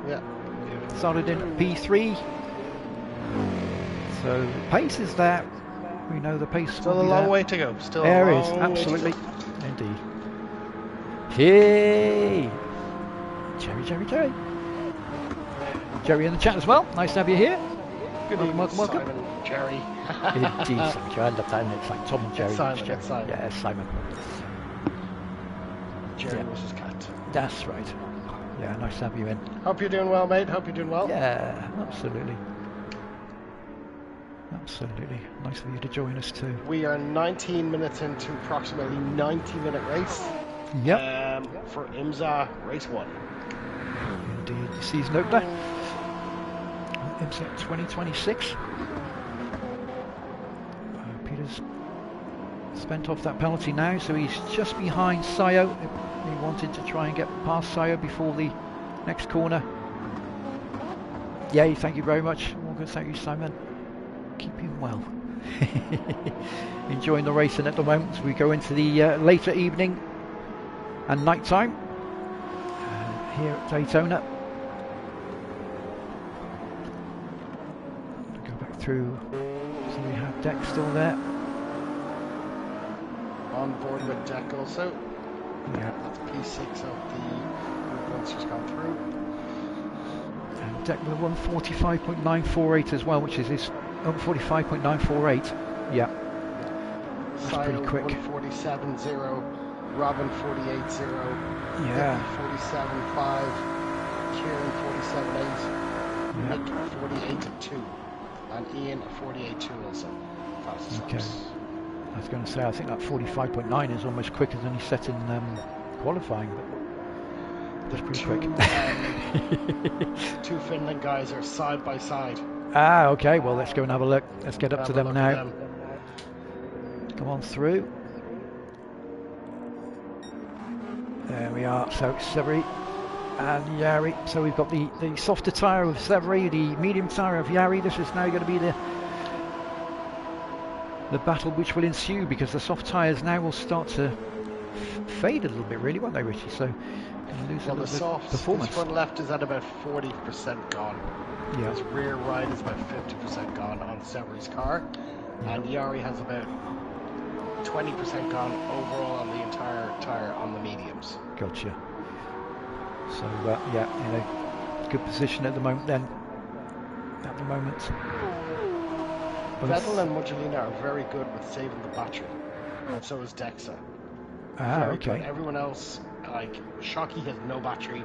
Yeah. Started in P3. So pace is there. We know the pace. Still a long way to go. There is, absolutely. Indeed. Hey! Jerry. Jerry in the chat as well. Nice to have you here. Good evening, welcome. Simon, Jerry. Indeed, I love that. It's like Tom and Jerry. It's Simon. Yeah, Simon. Jerry was his cat. That's right. Yeah, nice to have you in. Hope you're doing well, mate. Hope you're doing well. Yeah, absolutely. Nice of you to join us too. We are 19 minutes into approximately 90-minute race. Yep. For IMSA Race 1. Indeed, the season opener. IMSA 2026. Peter's spent off that penalty now, so he's just behind Sayo. He wanted to try and get past Sayo before the next corner. Yay, thank you very much. Morgan, thank you, Simon. Keep him well. Enjoying the racing at the moment as we go into the later evening and night time here at Daytona. Go back through. So we have Deck still there. On board with Deck also. Yeah. That's P6 of the group once just gone through. And Deck with a 145.948 as well, which is his 145.948. Yeah. That's Sayo pretty quick. 147.0, Robin 48.0, Yeah. 47.5, Kieran 47.8, Nick 48.2, and Ian 48.2 also. Fastest Okay. laps. I was going to say, I think that 45.9 is almost quicker than he set in qualifying. But The pretty two, quick. two Finland guys are side by side. Ah, okay. Well, let's go and have a look. Let's get up to them now. Them. Come on through. There we are. So Severi and Jari. So we've got the softer tyre of Severi, the medium tyre of Jari. This is now going to be the battle which will ensue, because the soft tyres now will start to fade a little bit, really, won't they, Richie? So lose a little bit of performance. His front left is at about 40% gone. Yeah. His rear right is about 50% gone on Severi's car, and Jari has about 20% gone overall on the entire tyre on the mediums. Gotcha. So yeah, in a good position at the moment then. At the moment. Vettel and Mugelina are very good with saving the battery, and so is Dexa. Ah, okay. Good. Everyone else, like Shockey, has no battery.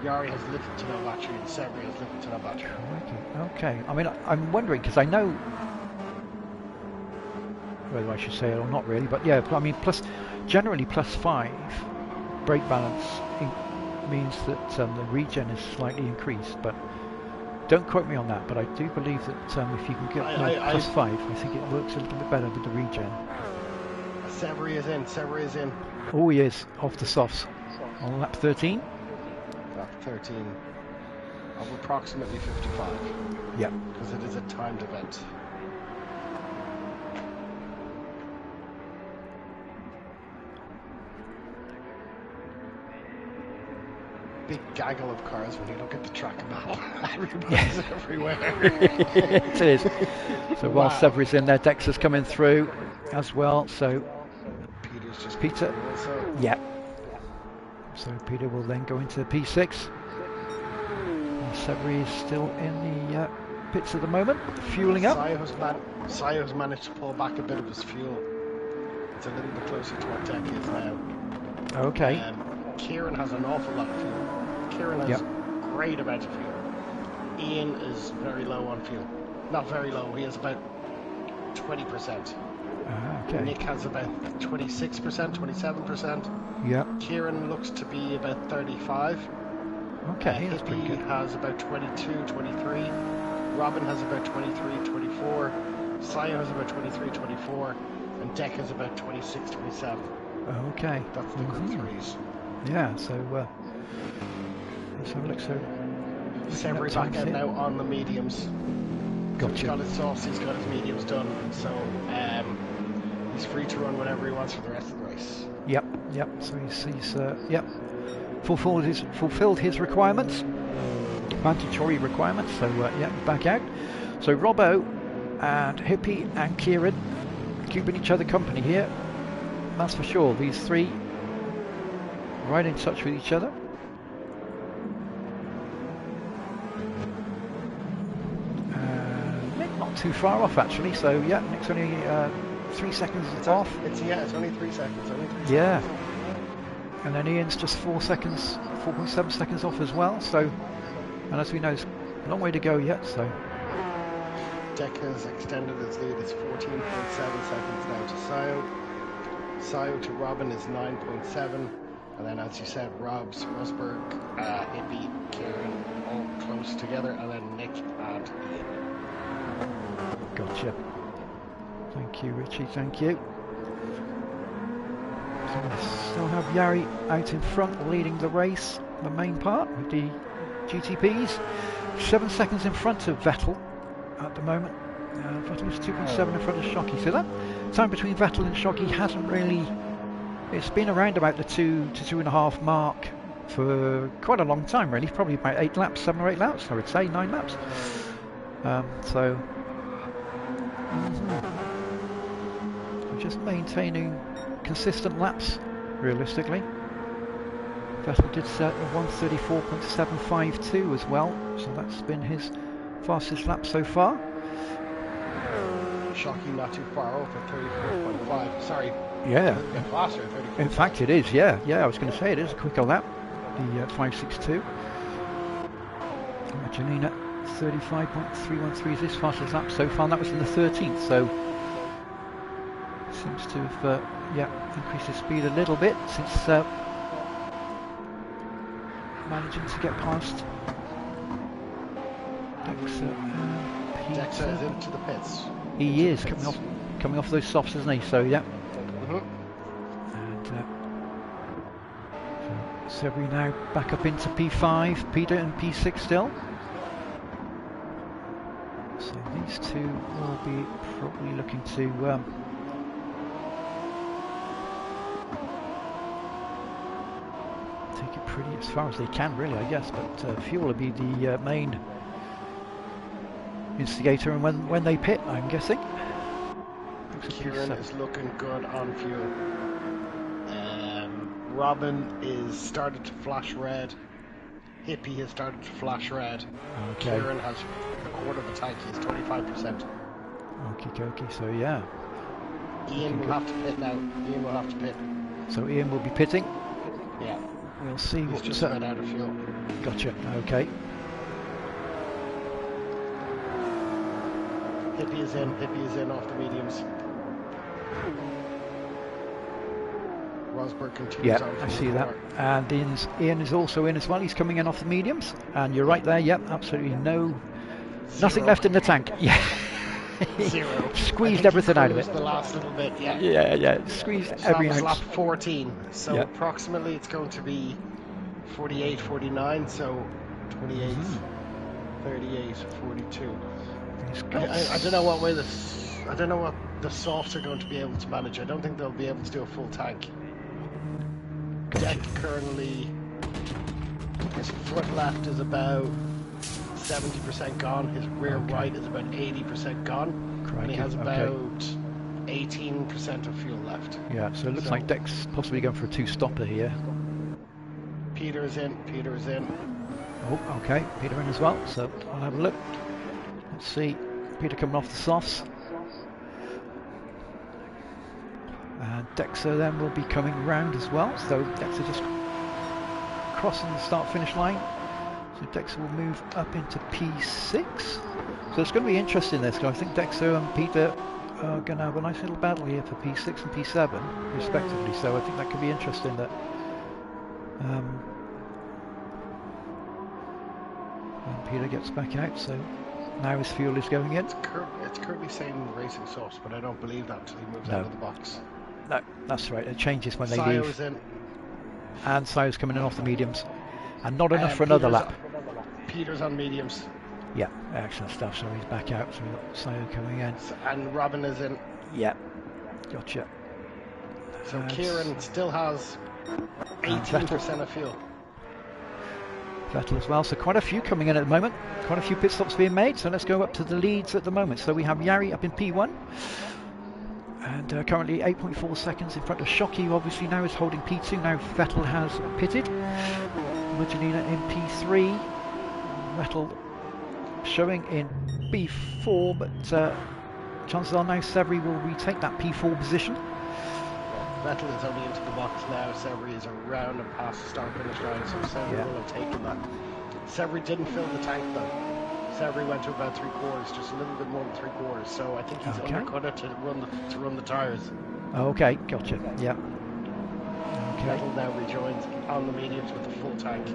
Jari has little to no battery, and Severi has little to no battery. Okay. I mean, I'm wondering, because I know whether I should say it or not really, but yeah, I mean, generally +5 brake balance means that the regen is slightly increased, but don't quote me on that. But I do believe that if you can get +5, I think it works a little bit better with the regen. Severi is in. Oh, he is, off the softs. On lap 13? Lap 13 of approximately 55. Yeah. Because it is a timed event. Big gaggle of cars when you look at the track map. Everybody's everywhere. It is. So while Severi's in there, Dexter's coming through as well. So Peter's just Peter. Yeah. So Peter will then go into P6. And Severi is still in the pits at the moment, fueling up. Sayo's managed to pull back a bit of his fuel. It's a little bit closer to what Deck is now. Okay. Kieran has an awful lot of fuel. Kieran has a great amount of fuel. Ian is very low on fuel. Not very low, he has about 20%. Okay. Nick has about 26%, 27%. Yeah. Kieran looks to be about 35. Okay, that's pretty good. Has about 22, 23. Robin has about 23, 24. Sayo has about 23, 24. And Deck has about 26, 27. Okay. That's the good threes. Yeah, so let's have a look. So Severi back out now on the mediums. Gotcha. He's got his softs, he's got his mediums done, so he's free to run whenever he wants for the rest of the race. Yep. So he's fulfilled his requirements, mandatory requirements. So back out. So Robbo and Hippie and Kieran keeping each other company here. That's for sure. These three right in touch with each other. Nick not too far off actually. So yeah, Nick's only 3 seconds off. It's only 3 seconds. Yeah. And then Ian's just 4 seconds, 4.7 seconds off as well. So, and as we know, it's a long way to go yet. So. Deck has extended his lead. It's 14.7 seconds now to Sayo. Sayo to Robin is 9.7. And then, as you said, Robs, Rosberg, Hippie, Kieran, all close together. And then Nick and Ian. Gotcha. Thank you, Richie. Thank you. So we still have Jari out in front, leading the race, the main part with the GTPs. 7 seconds in front of Vettel at the moment. Vettel is 2.7 in front of Shockey. So that time between Vettel and Shockey hasn't really. It's been around about the 2 to 2.5 mark for quite a long time, really. Probably about 8 laps, 7 or 8 laps, I would say, 9 laps. So just maintaining consistent laps, realistically. Vettel did set a 1:34.752 as well, so that's been his fastest lap so far. Shockey not too far off at 34.5. Sorry. Yeah. Faster, 34. In fact, it is. Yeah. I was going to say it is a quicker lap. The 5:62. Janina 35.313 is his fastest lap so far, and that was in the 13th. So seems to have increased his speed a little bit since managing to get past Dexter and Peter. Dexter is into the pits. He is coming off those softs, isn't he? So yeah. And so Severi now back up into P5, Peter in P6 still. So these two will be probably looking to take it pretty as far as they can, really, I guess. But fuel will be the main instigator, and when they pit, I'm guessing. Kieran is looking good on fuel. Robin is started to flash red. Hippie has started to flash red. Okay. Kieran has a quarter of a tank. He's 25%. Okie dokie. So yeah. Ian will have to pit now. Ian will have to pit. So Ian will be pitting. Yeah. We'll see. He's just ran out of fuel. Gotcha. Okay. Hippie is in. Hippie is in off the mediums. Rosberg continues on. I see that. And Ian is also in as well. He's coming in off the mediums. And you're right there. Yep, absolutely nothing left in the tank. Yeah. Zero. Squeezed everything out of it. The last little bit, yeah. Yeah. Squeezed every ounce. Lap 14. So approximately it's going to be 48, 49. So 28, 38, 42. I don't know what way I don't know what the softs are going to be able to manage. I don't think they'll be able to do a full tank. Deck currently, his front left is about 70% gone. His rear right is about 80% gone. Crikey. And he has about 18% of fuel left. Yeah, so it looks like Deck's possibly going for a two-stopper here. Peter is in. Oh, okay. Peter in as well. So I'll have a look. Let's see. Peter coming off the softs. And Dexter then will be coming round as well. So Dexter just crossing the start-finish line. So Dexter will move up into P6. So it's going to be interesting this, because I think Dexter and Peter are going to have a nice little battle here for P6 and P7 respectively. So I think that could be interesting. That when Peter gets back out. So now his fuel is going in. It's currently saying racing source, but I don't believe that until he moves out of the box. No, that's right. It changes when they Sayo leave. Is in. And Sayo's coming in off the mediums. And not enough for another lap. Peter's on mediums. Yeah, excellent stuff. So he's back out. So we've got Sayo coming in. And Robin is in. Yeah, gotcha. So Kieran still has 18% of fuel. Vettel as well. So quite a few coming in at the moment. Quite a few pit stops being made. So let's go up to the leads at the moment. So we have Yari up in P1. And currently 8.4 seconds in front of Shockey, who obviously now is holding P2. Now Vettel has pitted. Magdalena in P3. Vettel showing in P4, but chances are now Severi will retake that P4 position. Vettel is only into the box now. Severi is around and past the start-finish line, so Severi will have taken that. Severi didn't fill the tank though. Severi went to about 3/4, just a little bit more than 3/4. So I think he's undercut it to run the tyres. Okay, gotcha. Yeah. Okay. Vettel now rejoins on the mediums with the full tank.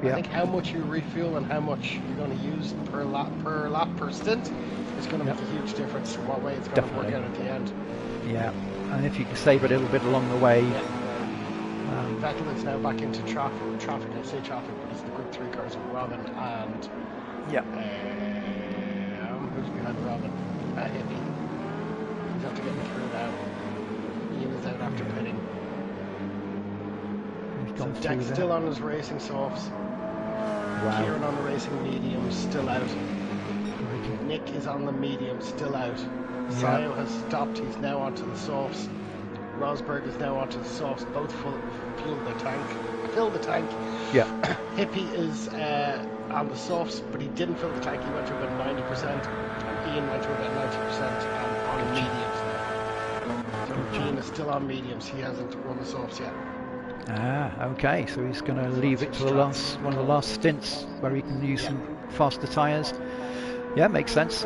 Yeah. I think how much you refuel and how much you're going to use per lap per stint is going to make a huge difference to what way it's going to work out at the end. Yeah, and if you can save a little bit along the way. Vettel is now back into traffic. I say traffic, but it's the Group 3 cars of Robin and who's behind Robin? Hippie. He's have to get through now. Ian is out after pitting. So Deck's still on his racing softs. Wow. Kieran on the racing mediums, still out. Nick is on the medium, still out. Sayo has stopped, he's now onto the softs. Rosberg is now onto the softs, both filled the tank. Yeah. Hippie is on the softs, but he didn't fill the tank, he went to about 90%. And Ian went to about 90% on mediums. So Ian is still on mediums, he hasn't run the softs yet. Okay, so he's going to leave it to the one of the last stints where he can use some faster tyres. Yeah, makes sense.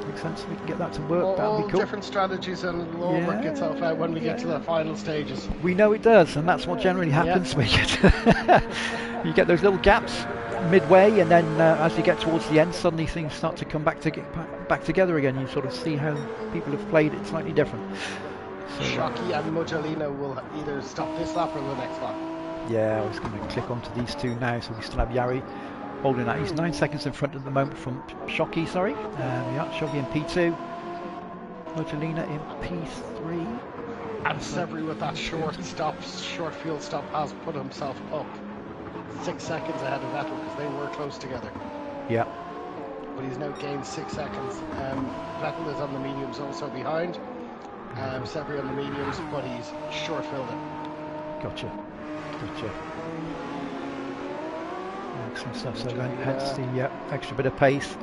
makes sense. We can get that to work. That'd All be cool. different strategies, and it'll all work itself out when we get to the final stages. We know it does, and that's what generally happens. We get you get those little gaps midway, and then as you get towards the end, suddenly things start to come back together again. You sort of see how people have played it slightly different. So, Shockey and Mujalina will either stop this lap or the next lap. Yeah, I was going to click onto these two now, so we still have Jari holding that. He's 9 seconds in front at the moment from Shockey, sorry. Yeah, Shockey in P2, Mujalina in P3. And Severi with that short fuel stop has put himself up 6 seconds ahead of Vettel because they were close together. Yeah. But he's now gained 6 seconds. Vettel is on the mediums also behind. Severi on the mediums, but he's short filled it. Gotcha. Excellent stuff. So then hence the extra bit of pace.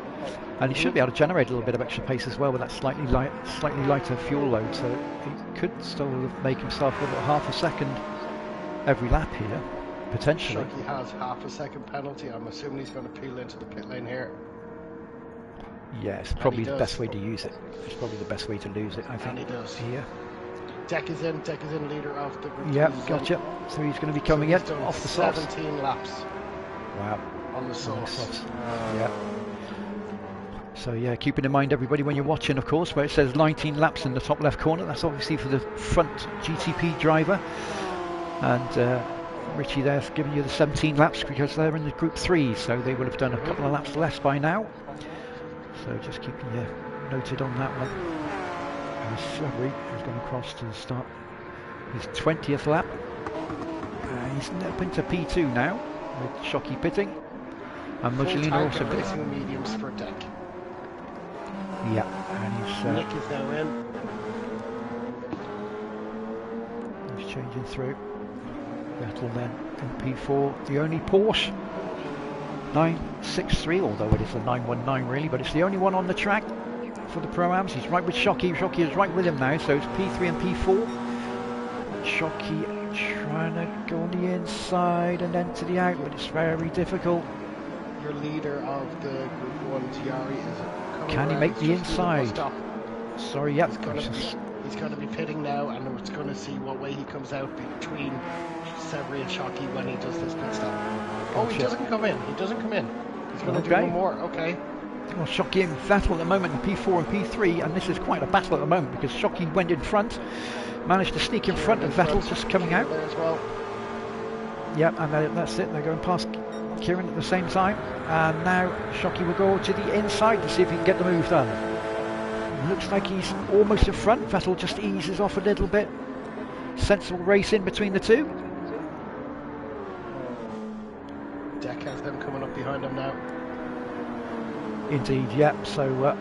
And he should be able to generate a little bit of extra pace as well with that slightly lighter fuel load. So he could still make himself about half a second every lap here, potentially. Shockey has half a second penalty. I'm assuming he's going to peel into the pit lane here. Yeah, it's probably the best way to use it. It's probably the best way to lose it, I think. And he does. Yeah. Deck is in, leader of the group. Yeah, gotcha. So he's going to be coming in off the softs. 17 laps. Wow. On the softs. Yeah. So yeah, keeping in mind everybody when you're watching, of course, where it says 19 laps in the top left corner, that's obviously for the front GTP driver. And Richie there's giving you the 17 laps because they're in the group 3, so they would have done a couple of laps less by now. So just keeping you noted on that one. And Severi is going across to start his 20th lap. He's up into P2 now with Shockey pitting. And Mujalina also pitting. Mediums for Deck. Yeah, and he's Nick is now in. He's changing through. Vettel then in P4. The only Porsche 963, although it is a 919 really, but it's the only one on the track for the Pro-Ams. He's right with Shockey. Shockey is right with him now, so it's P3 and P4. Shockey trying to go on the inside and then to the out, but it's very difficult. Your leader of the Group 1, Jari, is coming. Can he make the inside? Sorry, yep. He's going to be pitting now, and it's going to see what way he comes out between Severi and Shockey when he does this pit stop. Oh, he doesn't come in. He's going to do one more. Okay. Well, Shockey and Vettel at the moment in P4 and P3, and this is quite a battle at the moment because Shockey went in front, managed to sneak in front, and Vettel just coming out. There as well. Yep, and that's it. They're going past Kieran at the same time, and now Shockey will go to the inside to see if he can get the move done. Looks like he's almost in front. Vettel just eases off a little bit. Sensible race in between the two. Deck has them coming up behind him now. Indeed, yep. So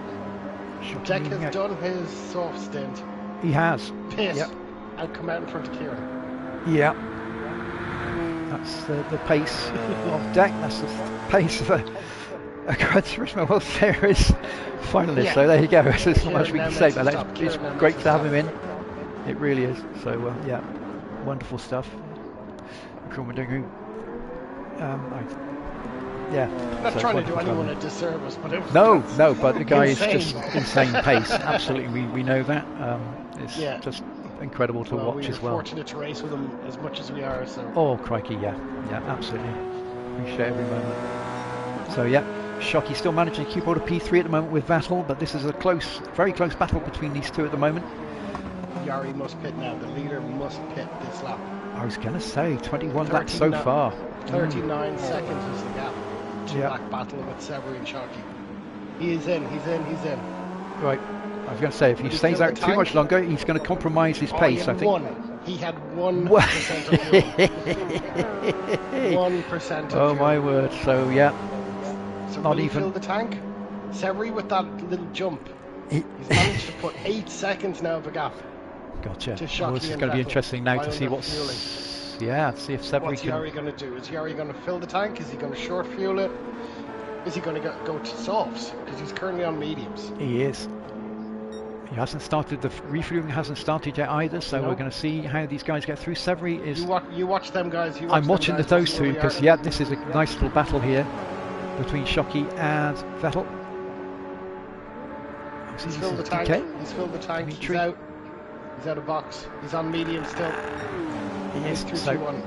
Deck has done his soft stint. He has. Pit. Yep. And come out in front of Kieran. Yeah. That's the pace of Deck. That's the pace of a Gran Turismo World Series finalist. Yeah. So there you go. There's not much we can say about that. It's great to have him in. It really is. So yeah, wonderful stuff. Yeah. Not trying to do anyone a disservice, but no, but the guy is just insane pace. Absolutely, we know that. It's just incredible to watch as well. We're fortunate to race with him as much as we are. So. Oh crikey, yeah, absolutely. Appreciate every moment. So yeah, Shockey still managing to keep hold of P3 at the moment with Vettel, but this is a very close battle between these two at the moment. Jari must pit now. The leader must pit this lap. I was going to say 21 laps so far. 39 seconds is the gap. Back battle with Severi and Shockey. He's in. Right. I was going to say, if he stays out too much longer, he's going to compromise his pace, I think. He had 1% of fuel. 1% of fuel. Oh my word. So yeah. So not even fill the tank. Severi with that little jump. He's managed to put 8 seconds now of a gap. Gotcha. To Shockey. This is going to be interesting now to see what's... Yeah, to see if Severi What's Jari going to do? Is Jari going to fill the tank? Is he going to short fuel it? Is he going to go to softs? Because he's currently on mediums. He is. He hasn't started, the refueling hasn't started yet either, so we're going to see how these guys get through. Severi is... You watch them guys. I'm watching those two because, this is a nice little battle here between Shockey and Vettel. He's filled the tank. DK? He's filled the tank. Dimitri. He's out. He's out of box. He's on medium still. He is. Through So, T1.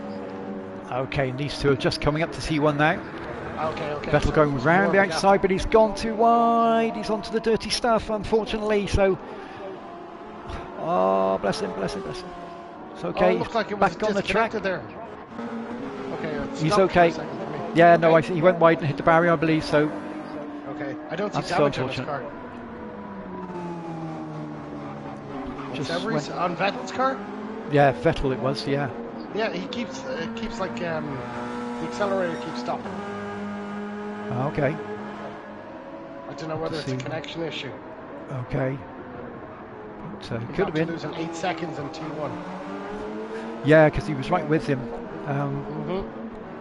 okay, and these two are just coming up to T1 now. Okay. Vettel so going round the more outside, but he's gone too wide. He's onto the dirty stuff, unfortunately. So, oh, bless him. It's okay. It looks like it was back on the track. there. Okay, He's okay. Yeah, no, I think he went wide and hit the barrier, I believe. So, okay, I don't see that's so damage on his unfortunate. car. Just Severy's went, on Vettel's car? yeah, Vettel it was. Yeah. Yeah, he keeps like the accelerator keeps stopping. Okay. I don't know whether it's a connection issue. Okay. But, could have been. Losing 8 seconds in T1. Yeah, because he was right with him.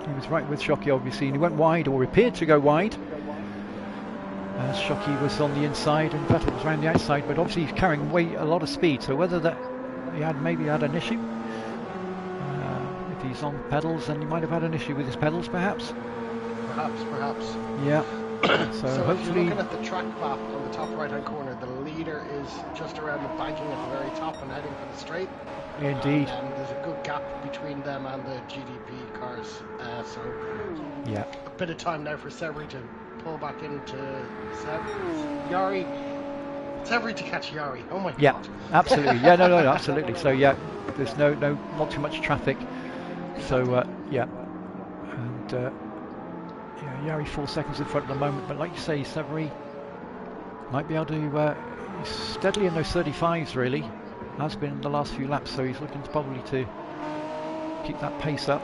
He was right with Shockey, obviously, and he went wide, or appeared to go wide. Shockey was on the inside and Vettel was around the outside, but obviously he's carrying a lot of speed, so whether that he had an issue. If he's on pedals, then he might have had an issue with his pedals, perhaps. Perhaps. Yeah. So hopefully, if you're looking at the track map on the top right hand corner, the leader is just around the banking at the very top and heading for the straight. indeed. And there's a good gap between them and the GDP cars. So Yeah. a bit of time now for Severy to pull back into Yari. Severy to catch Yari. Oh my Yeah, god. absolutely. Yeah, no, absolutely. So yeah, there's not too much traffic. So yeah, and yeah, Yari 4 seconds in front at the moment. But like you say, Severy might be able to he's steadily in those 35s really. Has been in the last few laps, so he's looking to probably to keep that pace up.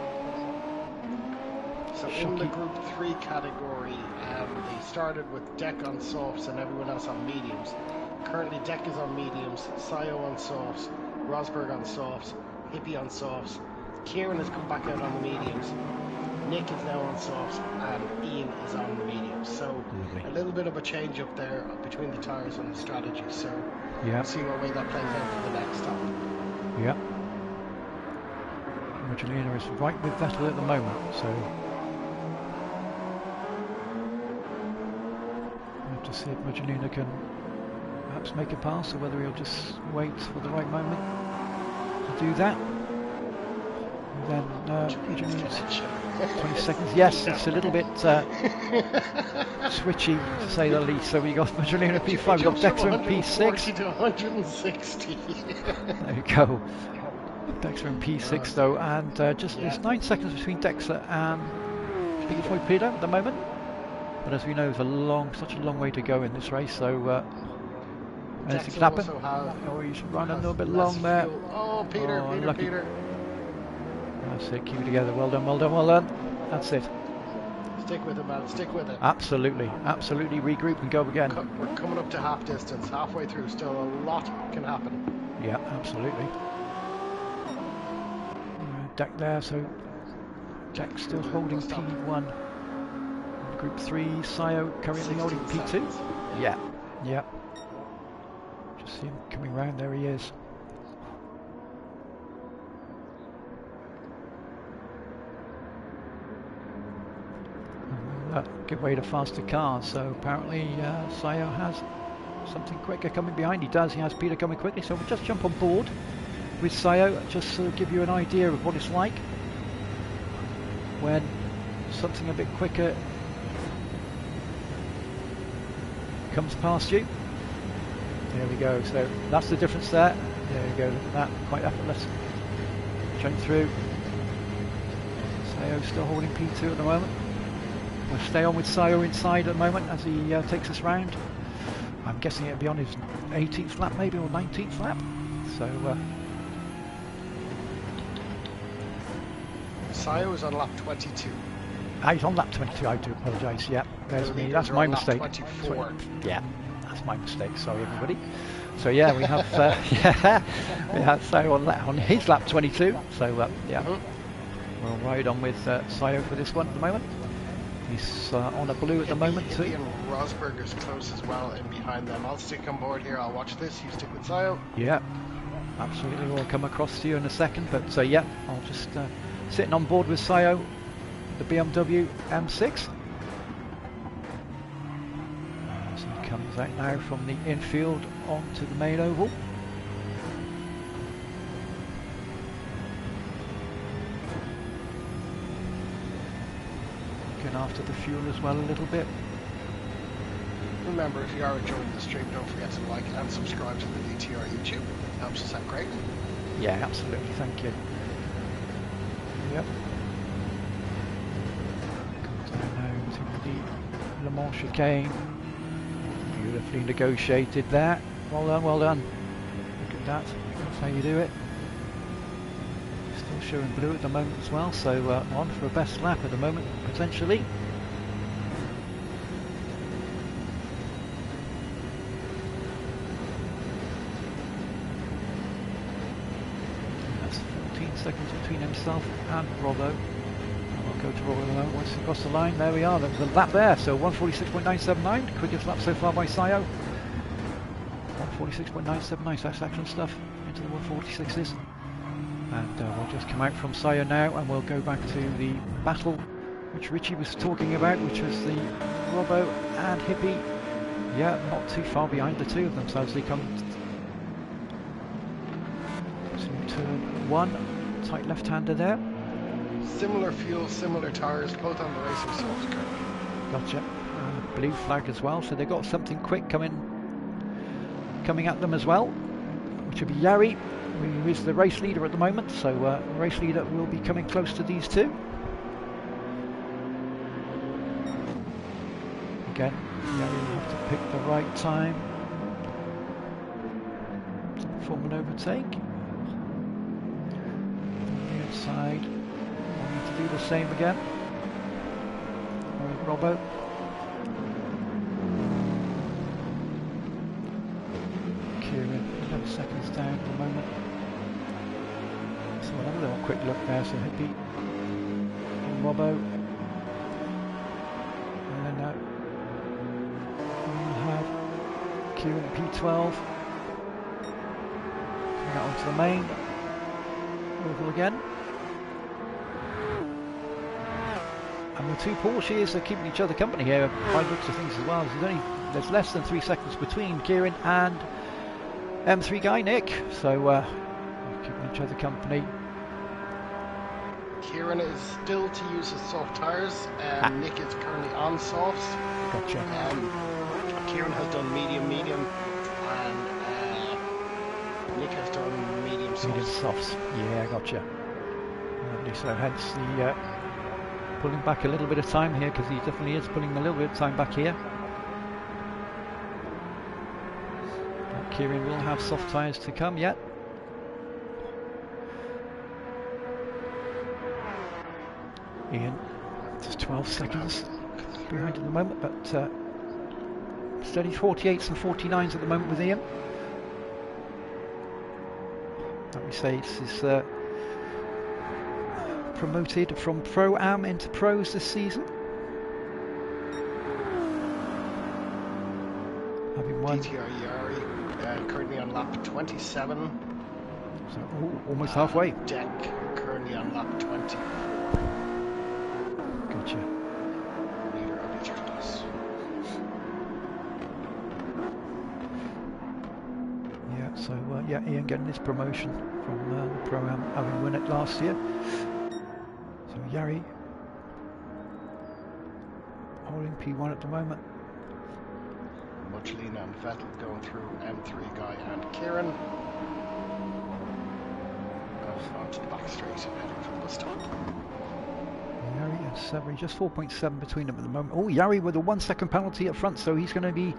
So in the Group 3 category, they started with Deck on softs and everyone else on mediums. Currently Deck is on mediums, Sayo on softs, Rosberg on softs, Hippie on softs, Kieran has come back out on the mediums, Nick is now on softs, and Ian is on the mediums. So a little bit of a change up there between the tyres and the strategy. So yeah, we'll see what way that plays out for the next stop. Yeah. Magdalena is right with Vettel at the moment, so we'll have to see if Magdalena can perhaps make a pass, or whether he'll just wait for the right moment to do that. And then Magdalena's 20 seconds. Yes, it's a little bit switchy to say the least. So we got Magdalena P5, we got Dexter in P6. To 160. There you go. Dexter in P6 though, and there's 9 seconds between Dexter and Floyd Peter at the moment. But as we know, there's such a long way to go in this race, so anything can happen. Oh, he's running a little bit long there. Oh, Peter. That's it, keep it together. Well done. That's it. Stick with it, man. Stick with it. Absolutely. Regroup and go again. We're coming up to half distance, halfway through. Still a lot can happen. Yeah, absolutely. Deck there, so Deck still holding P1. Group 3, Sayo currently holding P2. Seconds. Yeah. Just see him coming round. There he is. Give way to faster cars, so apparently Sayo has something quicker coming behind. He does, he has Peter coming quickly, so we'll just jump on board with Sayo, just to give you an idea of what it's like when something a bit quicker comes past you. There we go, so that's the difference there. There we go, look at that, quite effortless. Jump through. Sayo still holding P2 at the moment. We'll stay on with Sayo inside at the moment as he takes us round. I'm guessing it'll be on his 18th lap maybe, or 19th lap. So Sayo is on lap 22. He's on lap 22, I do apologise. Yeah, there's me. That's my mistake. 24. Yeah, that's my mistake. Sorry, everybody. So yeah, we have we have Sayo on his lap 22. So yeah, we'll ride on with Sayo for this one at the moment. He's on a blue at the moment too. And Rosberg is close as well in behind them. I'll stick on board here. I'll watch this. You stick with Sayo. Yeah, absolutely. We'll come across to you in a second. But yeah, I'll just sitting on board with Sayo, the BMW M6. As he comes Comes out now from the infield onto the main oval. Looking after the fuel as well a little bit. Remember, if you are enjoying the stream, don't forget to like and subscribe to the DTR YouTube. It helps us out greatly. Yeah, absolutely. Thank you. Yep. Comes down now to the Le Mans chicane. Beautifully negotiated there. Well done, well done. Look at that. That's how you do it. Still showing blue at the moment as well, so on for a best lap at the moment, potentially. That's 14 seconds between himself and Robbo. And we'll go to Robbo now once across the line. There we are, the lap there. So 1:46.979, quickest lap so far by Sayo. 1:46.979, so that's excellent stuff into the 1:46s. And we'll just come out from Sayo now, and we'll go back to the battle which Richie was talking about, which was the Robbo and Hippie. Yeah, not too far behind the two of them, so as they come to turn 1, tight left-hander there. Similar fuel, similar tyres, both on the racing source currently. Gotcha. Blue flag as well, so they've got something quick coming at them as well, which will be Yari, who is the race leader at the moment, so the race leader will be coming close to these two. Again, Yari will have to pick the right time. Form an overtake. On the inside, we'll need to do the same again. With Robbo. Kieran, 11 seconds down at the moment. So we'll have a little quick look there. So Hippie and Robbo. And then we'll have Kieran at P12. Coming out onto the main. Oval again. And the two Porsches are keeping each other company here by the looks of things as well. There's less than 3 seconds between Kieran and M3 guy Nick, so keeping each other company. Kieran is still to use his soft tyres. Nick is currently on softs. Gotcha. Kieran has done medium, and Nick has done medium softs. Medium softs. Yeah, gotcha. Lovely. So hence the pulling back a little bit of time here, because he definitely is pulling a little bit of time back here. Kieran will have soft tyres to come yet. Ian, just 12 seconds behind at the moment, but steady 48s and 49s at the moment with Ian. Like we say, this is promoted from Pro-Am into Pros this season. Having won. DTR Yari, currently on lap 27. So almost halfway. Deck currently on lap 20. Gotcha. Leader of each class. Yeah, so yeah, Ian getting his promotion from the Pro-Am, having won it last year. So Yari holding P1 at the moment. Muchelina and Vettel going through M3 guy and Kieran. Onto the back straight, heading for the stop. Yari and Severi, just 4.7 between them at the moment. Oh, Yari with a 1 second penalty up front, so he's going to be...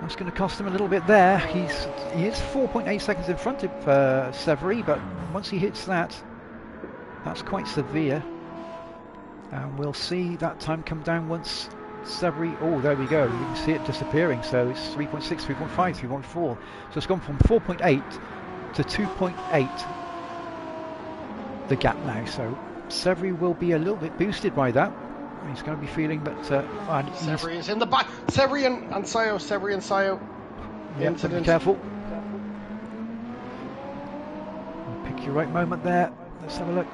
That's going to cost him a little bit there. He is 4.8 seconds in front of Severi, but once he hits that, that's quite severe. And we'll see that time come down once Severi... Oh, there we go. You can see it disappearing. So it's 3.6, 3.5, 3.4. So it's gone from 4.8 to 2.8. The gap now. So Severi will be a little bit boosted by that. He's going to be feeling that... Severi is in the back. Severi and Sayo. Yeah, be careful. Pick your right moment there. Let's have a look.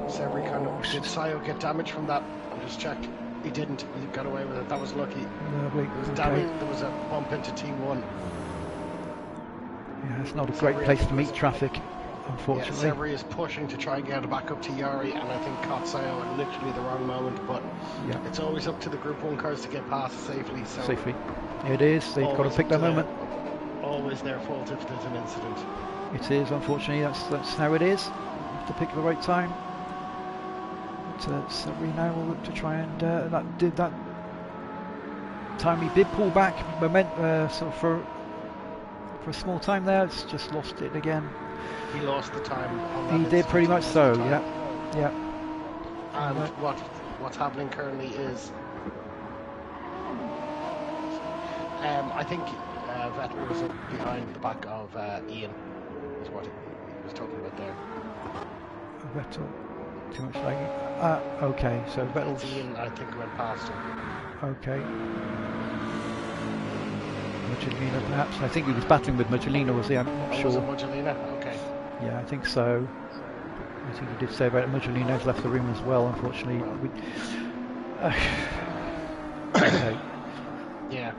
Severi kind of... Did Sayo get damage from that? I'll just check. He didn't. He got away with it. That was lucky. Lovely. It was Okay. There was a bump into T1. Yeah, it's not a great place to meet traffic, unfortunately. Yeah, Severi is pushing to try and get it back up to Yari, and I think caught Sayo at literally the wrong moment, but it's always up to the Group 1 cars to get past safely. So safely. It is. They've got to pick their moment. Always their fault if there's an incident. It is, unfortunately. That's how it is. You have to pick the right time. But Severi now will look to try and that time he did pull back sort of for a small time there. It's just lost it again. He lost the time. On that he did pretty much so. Yeah. And what's happening currently is, I think Vettel was behind the back of Ian. Is what he was talking about there. Vettel, too much lagging. Okay, so Vettel's. Ian, I think, went past him. Okay. Magdalena, perhaps. I think he was battling with Magdalena, was he? I'm not sure. Was it Magdalena? Okay. Yeah, I think so. I think he did say about it. Magdalena's left the room as well, unfortunately. Okay. Yeah.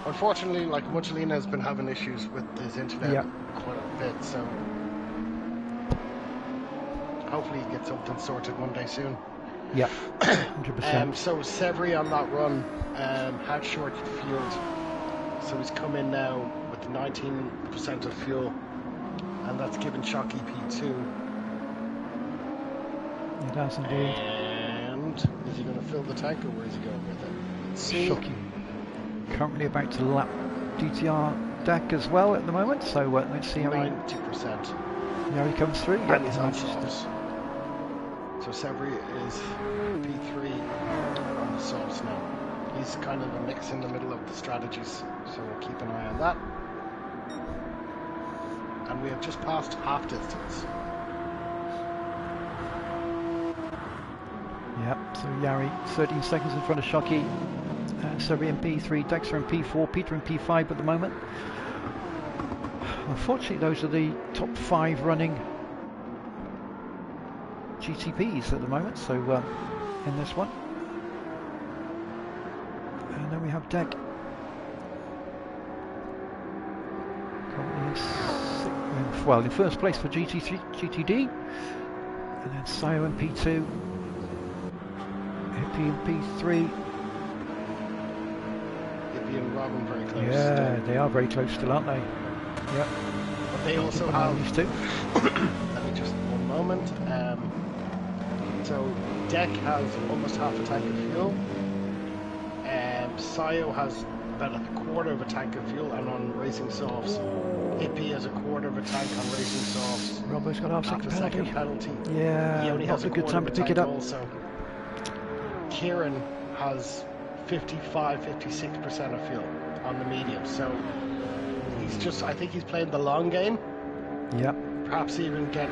Unfortunately, like, Magdalena has been having issues with his internet quite a bit, so hopefully he gets something sorted one day soon. Yeah, 100%. So Severi on that run had short fuel, so he's come in now with 19% of fuel, and that's given Shockey P2. It has indeed. And is he going to fill the tank, or where is he going with it? Shockey. Currently about to lap DTR deck as well at the moment, so let's see how 90%. How he comes through. Yeah, he's on softs. So Severi is P3 on the softs now. He's kind of a mix in the middle of the strategies, so we'll keep an eye on that. And we have just passed half distance. Yeah, so Yari 13 seconds in front of Shockey. Severi in P3, Dexter in P4, Peter in P5 at the moment. Unfortunately, those are the top 5 running GTPs at the moment, so in this one. And then we have Deck. Currently in first place for GTD. And then Sayo in P2. Hippie in P3. And Robin very close. Yeah, they are very close still, aren't they? Yep. But they also have these two. Let me just one moment. So Deck has almost half a tank of fuel. Sayo has about a quarter of a tank of fuel, and on racing softs, Hippie has a quarter of a tank on racing softs. Robbo's got half a second penalty. Yeah, he only has a good time to pick it up. Also, Kieran has 55-56% of fuel on the medium, so I think he's playing the long game. Yep. Perhaps even get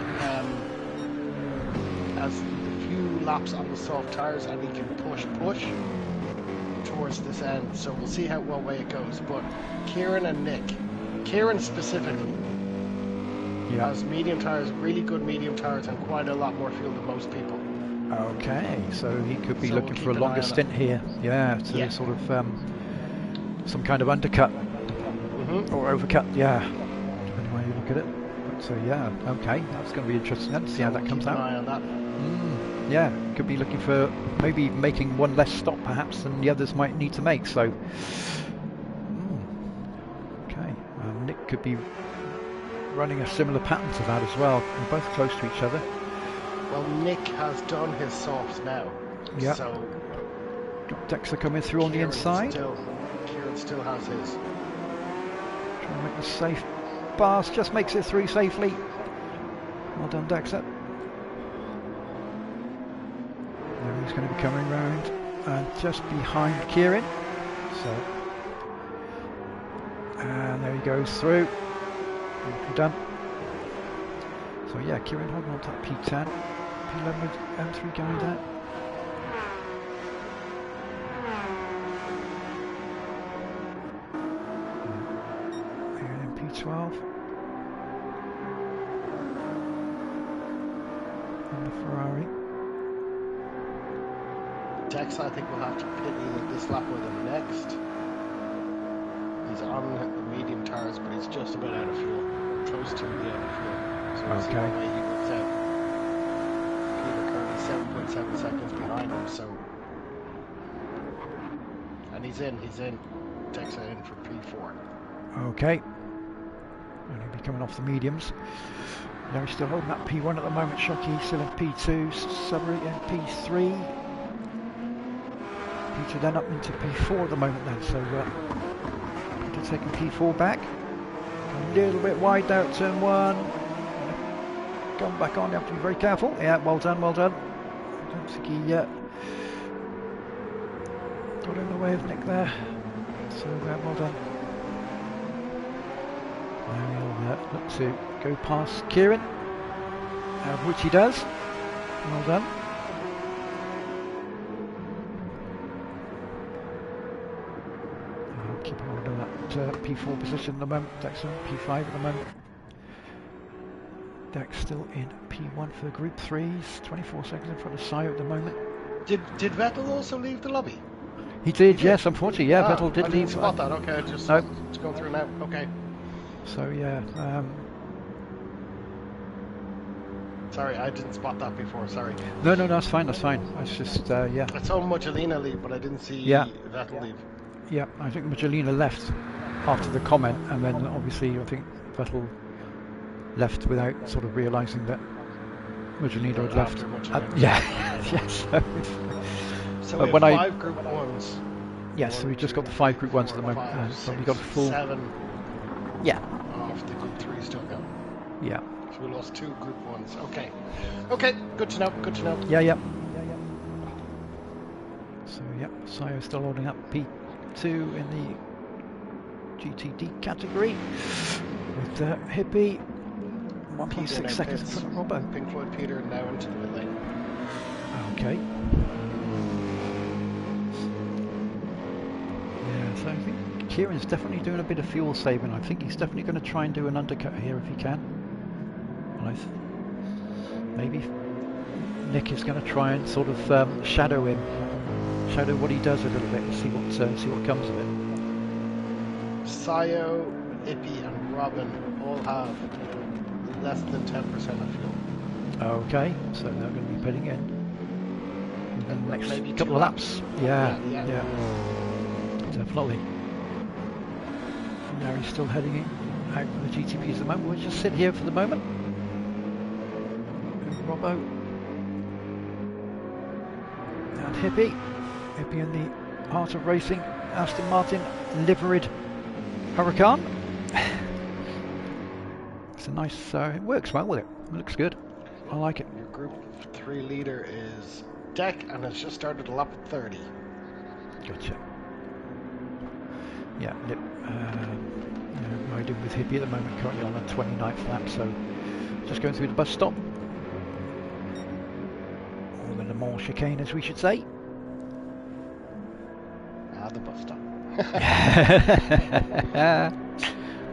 as few laps on the soft tires, and he can push towards this end. So we'll see what way it goes. But Kieran and Nick, Kieran specifically, has medium tires, really good medium tires, and quite a lot more fuel than most people. Okay, so he could be looking for a longer stint here. Yeah, to sort of some kind of undercut or overcut. Yeah, depending on how you look at it. But, so yeah, okay, that's going to be interesting then to see how that comes out. Keep an eye on that. Yeah, could be looking for maybe making one less stop perhaps than the others might need to make. So, okay, Nick could be running a similar pattern to that as well. They're both close to each other. Well, Nick has done his softs now. Yeah. So got Dexter coming through on the inside. Kieran still has his. Trying to make the safe pass, just makes it through safely. Well done, Dexter. There he's going to be coming round and just behind Kieran. So, and there he goes through. Done. So yeah, Kieran holding on to that P10. P11 with M3 going down. Here in P12. And the Ferrari. Dex, I think, will have to pit me this lap with him next. He's on the medium tires, but he's just about out of fuel, close to the end of fuel. So we'll see what way he works out. Peter currently 7.7 seconds behind him, so. And he's in. Dex in for P4. Okay. And he'll be coming off the mediums. Now he's still holding that P1 at the moment. Shockey still in P2, Sudbury in P3. Peter then up into P4 at the moment then, so Peter taking P4 back. A little bit wide there at turn 1. Gone back on, you have to be very careful. Yeah, well done, well done. I don't think he got in the way of Nick there. So well done. Now he'll look to go past Kieran, which he does. Well done. Keep hold of that P4 position at the moment. Dex on P5 at the moment. Dex still in P1 for Group 3s. 24 seconds in front of Sayo at the moment. Did Vettel also leave the lobby? He did, yes, unfortunately, yeah. Vettel did leave. I didn't spot that. Okay, just going through now. Okay. So yeah. Sorry, I didn't spot that before. Sorry. No, that's fine. That's fine. It's just yeah. I saw Mugelina leave, but I didn't see Vettel leave. Yeah, I think Mugelina left after the comment, and then obviously I think Vettel left without sort of realising that Mugelina had left. Yes. So we have 5 Group 1s. Yes, so we've just got the 5 Group 1s at the moment. So we've got a full 7. Yeah. Off the Group 3 still go. Yeah. So we lost 2 Group 1s. Okay, good to know. Yeah. So yeah, Sayo still holding up P2 in the GTD category with Hippie 1.6 seconds in front of Robbo. Pink Floyd Peter now into the mid lane. Okay. Yeah, so I think Kieran's definitely doing a bit of fuel saving. I think he's definitely going to try and do an undercut here if he can. And maybe Nick is going to try and sort of shadow what he does a little bit and see what comes of it. Sayo, Ippy and Robin all have less than 10% of fuel. Okay, so they're going to be pitting in the next maybe couple of laps. Yeah. Definitely. Now he's still heading out for the GTPs at the moment. We'll just sit here for the moment. Robbo and Hippie in the heart of racing. Aston Martin liveried Huracan. It's a nice. It works well with it. It looks good. I like it. Your Group 3 leader is Deck and has just started a lap at 30. Gotcha. Yeah, riding with Hippie at the moment, currently on a 29th lap, so just going through the bus stop. Or the Le Mans chicane, as we should say. The bus stop.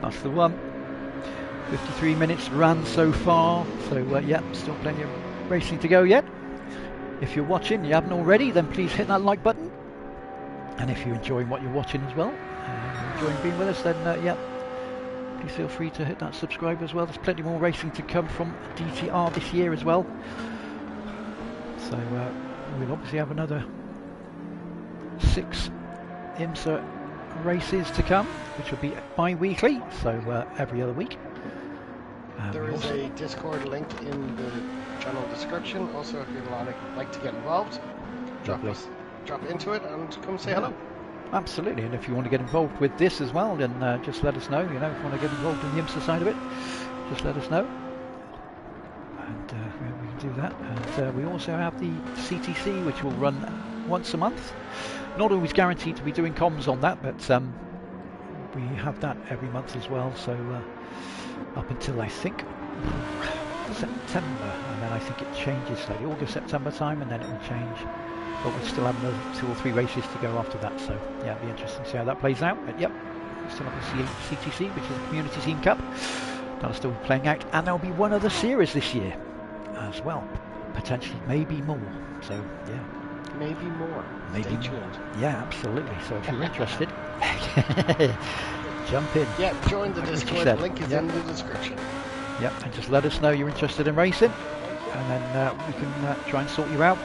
That's the one. 53 minutes run so far, so yeah, still plenty of racing to go yet. If you're watching, you haven't already, then please hit that like button. And if you're enjoying what you're watching as well, enjoying being with us, then yeah, please feel free to hit that subscribe as well. There's plenty more racing to come from DTR this year as well. So we'll obviously have another 6 IMSA races to come, which will be bi-weekly, so every other week. There is a Discord link in the channel description. Also, if you'd like to get involved, drop into it and come say hello. Absolutely, and if you want to get involved with this as well, then just let us know. You know, if you want to get involved in the IMSA side of it, just let us know, and we can do that. And we also have the CTC, which will run once a month. Not always guaranteed to be doing comms on that, but we have that every month as well. So up until I think September, and then I think it changes slightly, August, September time, and then it will change. But we'll still have another 2 or 3 races to go after that. So yeah, it'll be interesting to see how that plays out. But yep, we still have the CTC, which is the Community Team Cup. That'll still be playing out, and there'll be one other series this year as well, potentially maybe more. So yeah. maybe more. Maybe Stay more. tuned. Yeah, absolutely. So if you're interested, jump in. Yeah, join the Like Ricky Discord. said. Link is Yep. in the description. Yep, and just let us know you're interested in racing, and then we can try and sort you out.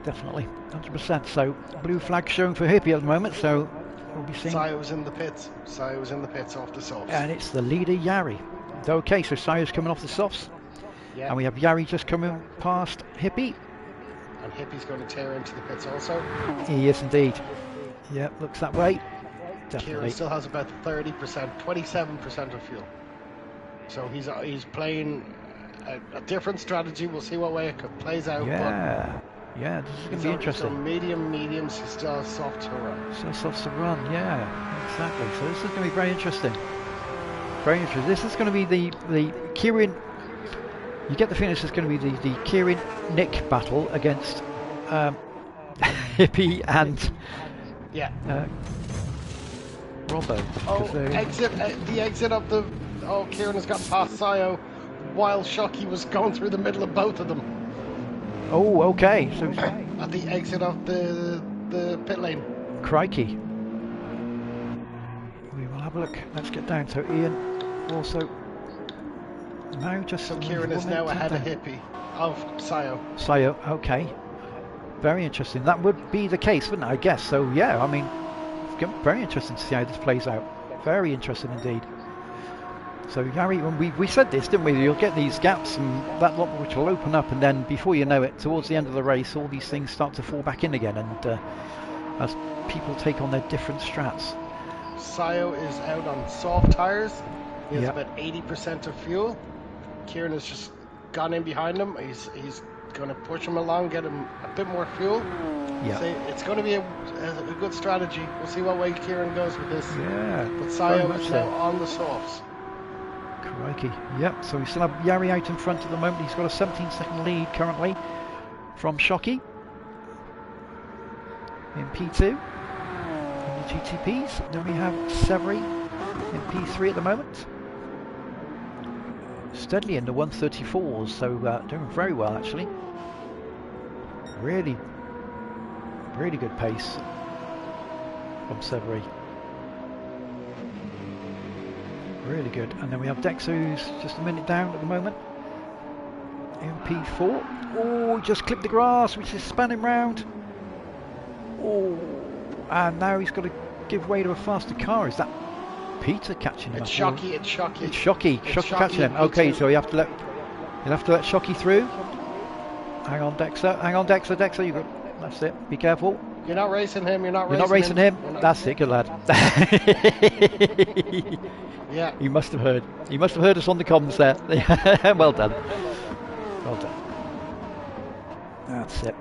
Definitely, 100%. So blue flag showing for Hippie at the moment, so we'll be seeing. Sayo was in the pits. Sayo was in the pits off the softs. And it's the leader, Yari. Okay, so Sayo's coming off the softs. Yeah. And we have Yari just coming past Hippie. And Hippie's going to tear into the pits also. He is indeed. Yep, looks that way. Definitely. Kieran still has about 30%, 27% of fuel. So he's playing a different strategy. We'll see what way it plays out. Yeah, yeah, this is going to be interesting. So mediums, he still has soft to run. So softs to run, yeah, exactly. So this is going to be very interesting. Very interesting. This is going to be the Kieran. You get the feeling this is going to be the Kieran Nick battle against Hippie and Robbo. The exit of the. Oh, Kieran has got past Sayo while Shockey was going through the middle of both of them. Oh, okay. So at the exit of the pit lane. Crikey. We will have a look. Let's get down. So Ian also. No, just so Kieran is now ahead of Hippie of Sayo. Sayo, okay. Very interesting. That would be the case, wouldn't it? I guess. So yeah, I mean, it's very interesting to see how this plays out. Very interesting indeed. So Yari, when we said this, didn't we? You'll get these gaps and that lot which will open up, and then before you know it, towards the end of the race, all these things start to fall back in again, and as people take on their different strats. Sayo is out on soft tires. He has about 80% of fuel. Kieran has just gone in behind him. He's going to push him along, get him a bit more fuel. Yeah. So it's going to be a good strategy. We'll see what way Kieran goes with this. Yeah. But Sayo is now on the softs. Crikey. Yep. So we still have Yari out in front at the moment. He's got a 17-second lead currently from Shockey in P2 in the GTPs. Then we have Severy in P3 at the moment. Steadily in the 134s, so doing very well actually. Really good pace from Severy. Really good. And then we have Dex, who's just a minute down at the moment. In P4. Oh, just clipped the grass, which is spanning round. Oh, and now he's got to give way to a faster car. Is that Peter catching him? It's Shockey. It's Shockey catching him. Okay, so you'll have to let Shockey through. Hang on, Dexter. Dexter, you got. That's it. Be careful. You're not racing him. You're not racing him. That's it, good lad. Yeah. He must have heard. He must have heard us on the comms there. Well done. Well done. That's it.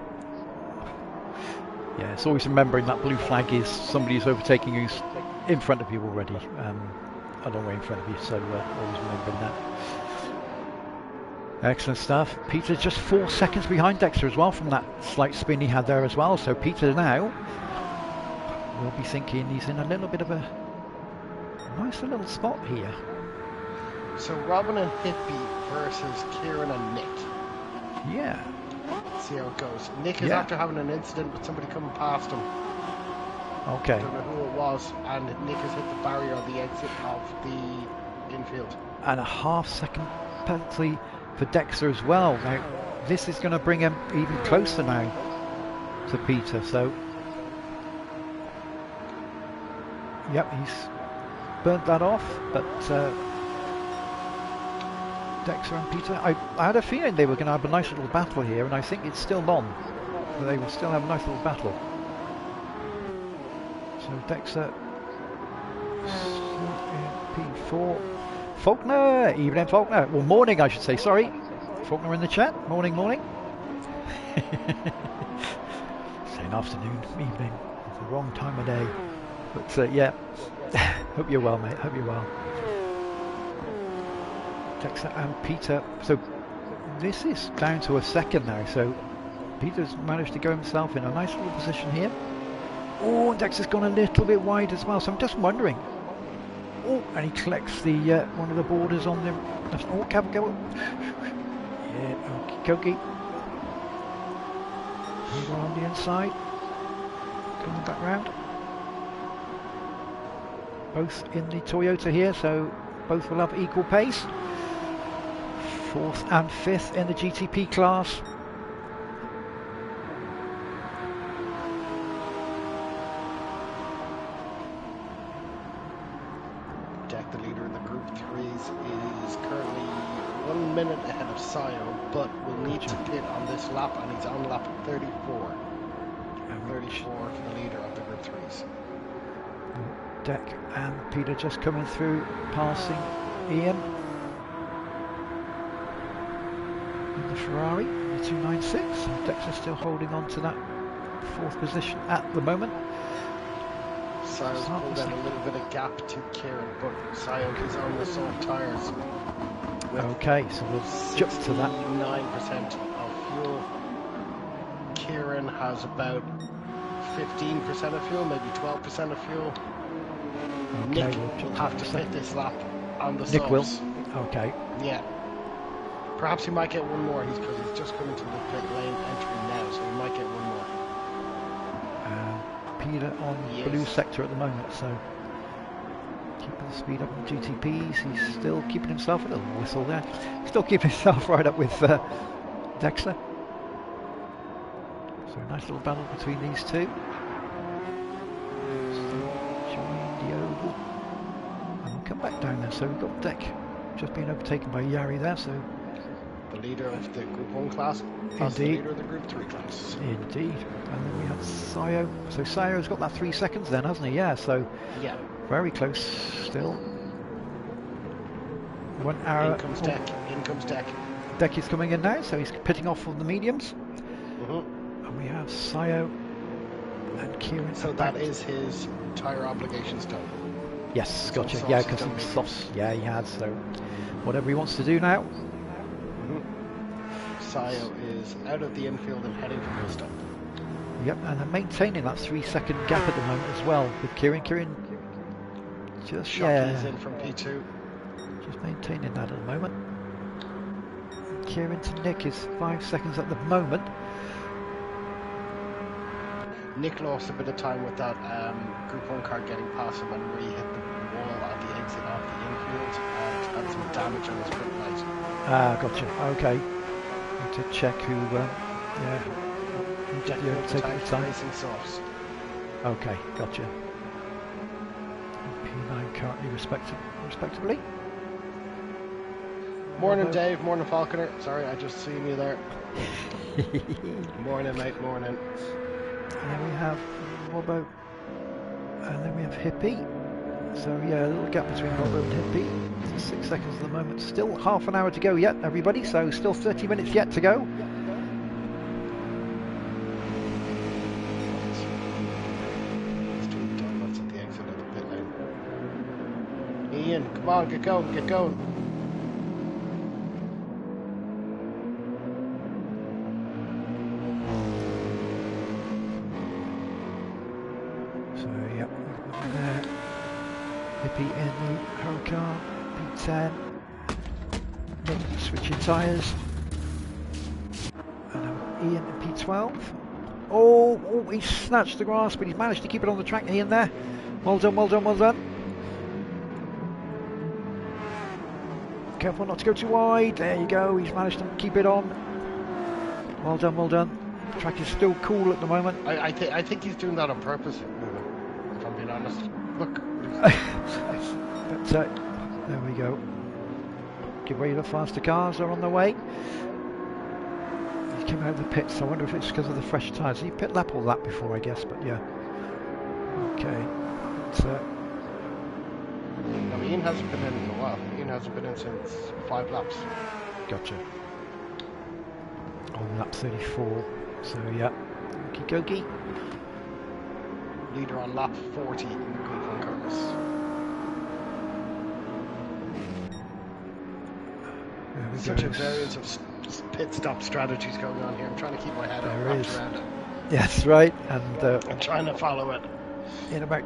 Yeah, it's always remembering that blue flag is somebody who's overtaking who's in front of you already, a long way in front of you, so always remembering that. Excellent stuff. Peter just 4 seconds behind Dexter as well from that slight spin he had there as well, so Peter now will be thinking he's in a little bit of a nice little spot here. So Robin and Hippie versus Kieran and Nick. Yeah. Let's see how it goes. Nick is after having an incident with somebody coming past him. Okay. I don't know who it was, and Nick has hit the barrier on the exit of the infield. And a half-second penalty for Dexter as well. Now, this is going to bring him even closer now to Peter. So, yep, he's burnt that off. But Dexter and Peter, I had a feeling they were going to have a nice little battle here, and I think it's still on. They will still have a nice little battle. So Dexter in P4. Faulkner, evening Faulkner. Well, morning I should say, sorry. Faulkner in the chat. Morning. Saying afternoon, evening. It's the wrong time of day. But yeah, hope you're well, mate. Hope you're well. Dexter and Peter. So this is down to a second now. So Peter's managed to go himself in a nice little position here. Oh, and Dexter's gone a little bit wide as well. So I'm just wondering. Oh, and he collects the one of the borders on the. Oh, go. Yeah, okie dokie. Leader on the inside. Coming back round. Both in the Toyota here, so both will have equal pace. 4th and 5th in the GTP class. Deck, the leader in the Group 3s, is currently 1 minute ahead of Sayo, but will need to pit on this lap, and he's on lap 34. 34 for the leader of the Group 3s. Deck and Peter just coming through, passing Ian in the Ferrari, the 296. Deck's is still holding on to that 4th position at the moment. Sayo's pulled out a little bit of gap to Kieran, but Sayo is on the soft tyres. Okay, so we'll jump to that. 9% of fuel. Kieran has about 15% of fuel, maybe 12% of fuel. Okay, Nick we'll will have to pit this lap on the Nick will. softs. Okay. Yeah. Perhaps he might get one more, because he's just coming to the pit lane entry now, so he might get one more. Peter on blue sector at the moment, so keeping the speed up on GTPs. He's still keeping himself, a little whistle there, still keeping himself right up with Dexter. So a nice little battle between these two. Join the oval. And we'll come back down there. So we've got Deck just being overtaken by Yari there. So the leader of the Group 1 class, plus the leader of the Group 3 class. Indeed. And then we have Sayo. So Sayo's got that 3 seconds then, hasn't he? Yeah, so yeah, very close still. 1 hour. In comes Deck. In comes Deck. Deck is coming in now, so he's pitting off on the mediums. And we have Sayo and Kieran. So that is his tyre obligations done. Yes, gotcha. Yeah, because he's softs. Yeah, he has. So whatever he wants to do now. Sayo is out of the infield and heading for full stop. Yep, and they're maintaining that 3-second gap at the moment as well with Kieran. Kieran just Shockey's in from P2. Just maintaining that at the moment. Kieran to Nick is 5 seconds at the moment. Nick lost a bit of time with that Group 1 car getting past him and where he hit the wall at the exit off the infield and had some damage on his front light. Ah, gotcha. Okay. Need to check who, Check the time. Racing softs. Okay, gotcha. P9 currently respectively. Morning, Dave. Morning, Falconer. Sorry, I just seen you there. Morning, mate. Morning. And then we have Robbo, and then we have Hippie. So yeah, a little gap between Robbo and Hippie. It's 6 seconds at the moment. Still half an hour to go yet, everybody. So still 30 minutes yet to go. Donuts at the exit of the pit lane. Ian, come on, get going, get going. Hippie in the Huracan, P10, Nick switching tyres, and now Ian in P12. Oh, he snatched the grass, but he's managed to keep it on the track, Ian there. Well done, well done, well done. Careful not to go too wide, there you go, he's managed to keep it on. Well done, well done. The track is still cool at the moment. I think he's doing that on purpose, if I'm being honest. Look. But there we go. Give way to the faster cars are on the way. He came out of the pits, so I wonder if it's because of the fresh tyres. He pit lap all that before, I guess, but yeah. Okay. No, Ian hasn't been in for a while. Ian hasn't been in since 5 laps. Gotcha. On lap 34. So yeah. Okie dokie. Leader on lap 40 in the Group 1 cars. Such a variance of pit stop strategies going on here. I'm trying to keep my head wrapped around it. Yes, right. And I'm trying to follow it. In about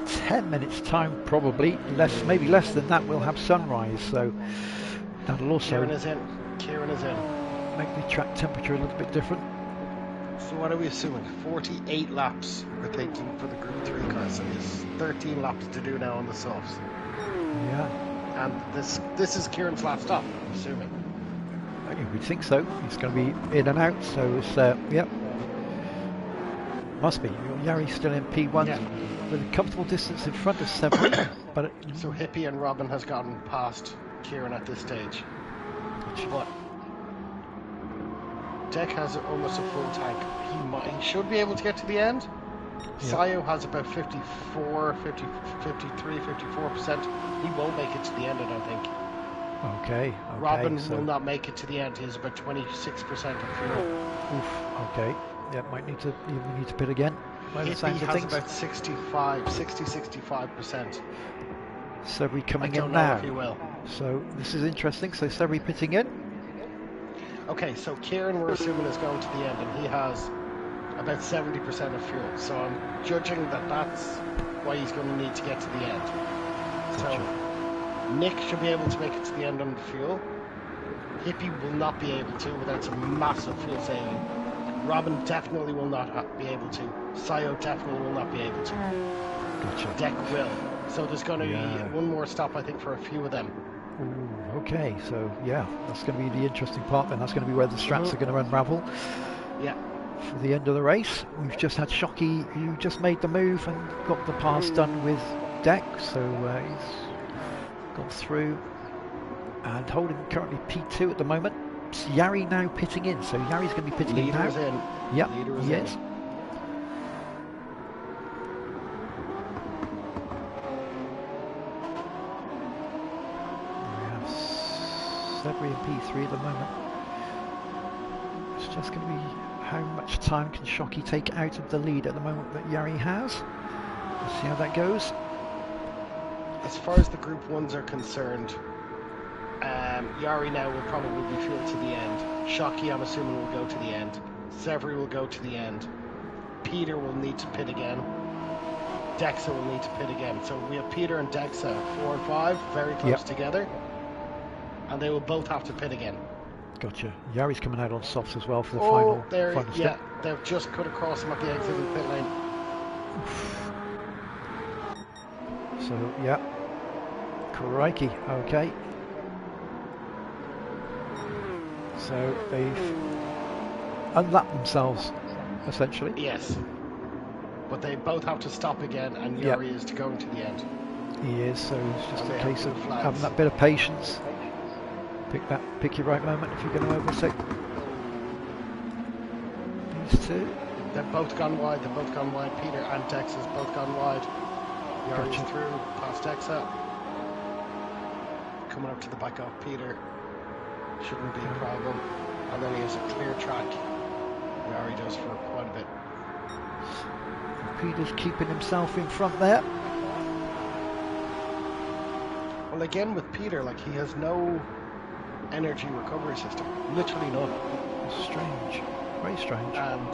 10 minutes time, probably maybe less than that, we'll have sunrise. So that'll also Kieran is in. make the track temperature a little bit different. So what are we assuming? 48 laps we're thinking for the Group 3 car. So there's 13 laps to do now on the softs. Yeah. And this is Kieran's last stop, I'm assuming. We'd think so. It's going to be in and out, so it's, yep. Must be. Yari's still in P1 with a comfortable distance in front of Severy. But so Hippie and Robin has gotten past Kieran at this stage. But Deck has almost a full tank. He should be able to get to the end. Sayo has about 54, 50, 53, 54%. He won't make it to the end, I don't think. Okay. Robin will not make it to the end. He has about 26% of fuel. Oof. Okay. Yeah, might need to pit again. He has about 65%. Severy coming in now. I don't know if he will. So this is interesting. So Severy pitting in. Okay, so Kieran we're assuming is going to the end, and he has about 70% of fuel. So I'm judging that that's why he's going to need to get to the end. Gotcha. So Nick should be able to make it to the end on the fuel. Hippie will not be able to without some massive fuel saving. Robin definitely will not be able to. Sayo definitely will not be able to. Gotcha. Deck will. So there's going to be one more stop, I think, for a few of them. Ooh, okay, so yeah, that's going to be the interesting part then. That's going to be where the straps are going to unravel. Yeah. For the end of the race. We've just had Shockey, who just made the move and got the pass done with Deck, so he's gone through. And holding currently P2 at the moment. It's Yari now pitting in, so Yari's going to be pitting in now. Yep, he is. Severy in P3 at the moment. It's just going to be how much time can Shockey take out of the lead at the moment that Yari has. Let's see how that goes. As far as the Group 1s are concerned, Yari now will probably be fueled to the end. Shockey, I'm assuming, will go to the end. Severy will go to the end. Peter will need to pit again. Dexa will need to pit again. So we have Peter and Dexa 4 and 5 very close together. And they will both have to pit again. Gotcha. Yari's coming out on softs as well for the final step. Yeah, they've just cut across him at the exit of the pit lane. So, yeah. Crikey, okay. So they've unlapped themselves, essentially. Yes. But they both have to stop again, and Yari is to go to the end. He is, so it's just a case of having that bit of patience. Pick your right moment if you're going to overtake these two. They've both gone wide. Peter and Dexa's both gone wide. Yari's through past Dexa. Coming up to the back of Peter. Shouldn't be a problem. And then he has a clear track. Yari does for quite a bit. Peter's keeping himself in front there. Well, again with Peter, like, he has no energy recovery system. Literally none. Strange. Very strange. And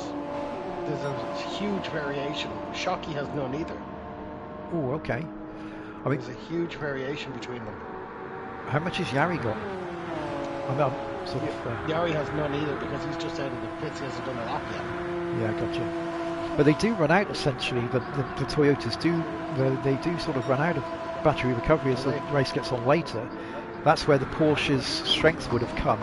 there's a huge variation. Shockey has none either. Oh, okay. I mean, there's a huge variation between them. How much has Yari got? Yari has none either because he's just out of the pits. He hasn't done a lap yet. Yeah, gotcha. But they do run out essentially. The Toyotas do. They do sort of run out of battery recovery as the race gets on later. That's where the Porsche's strength would have come.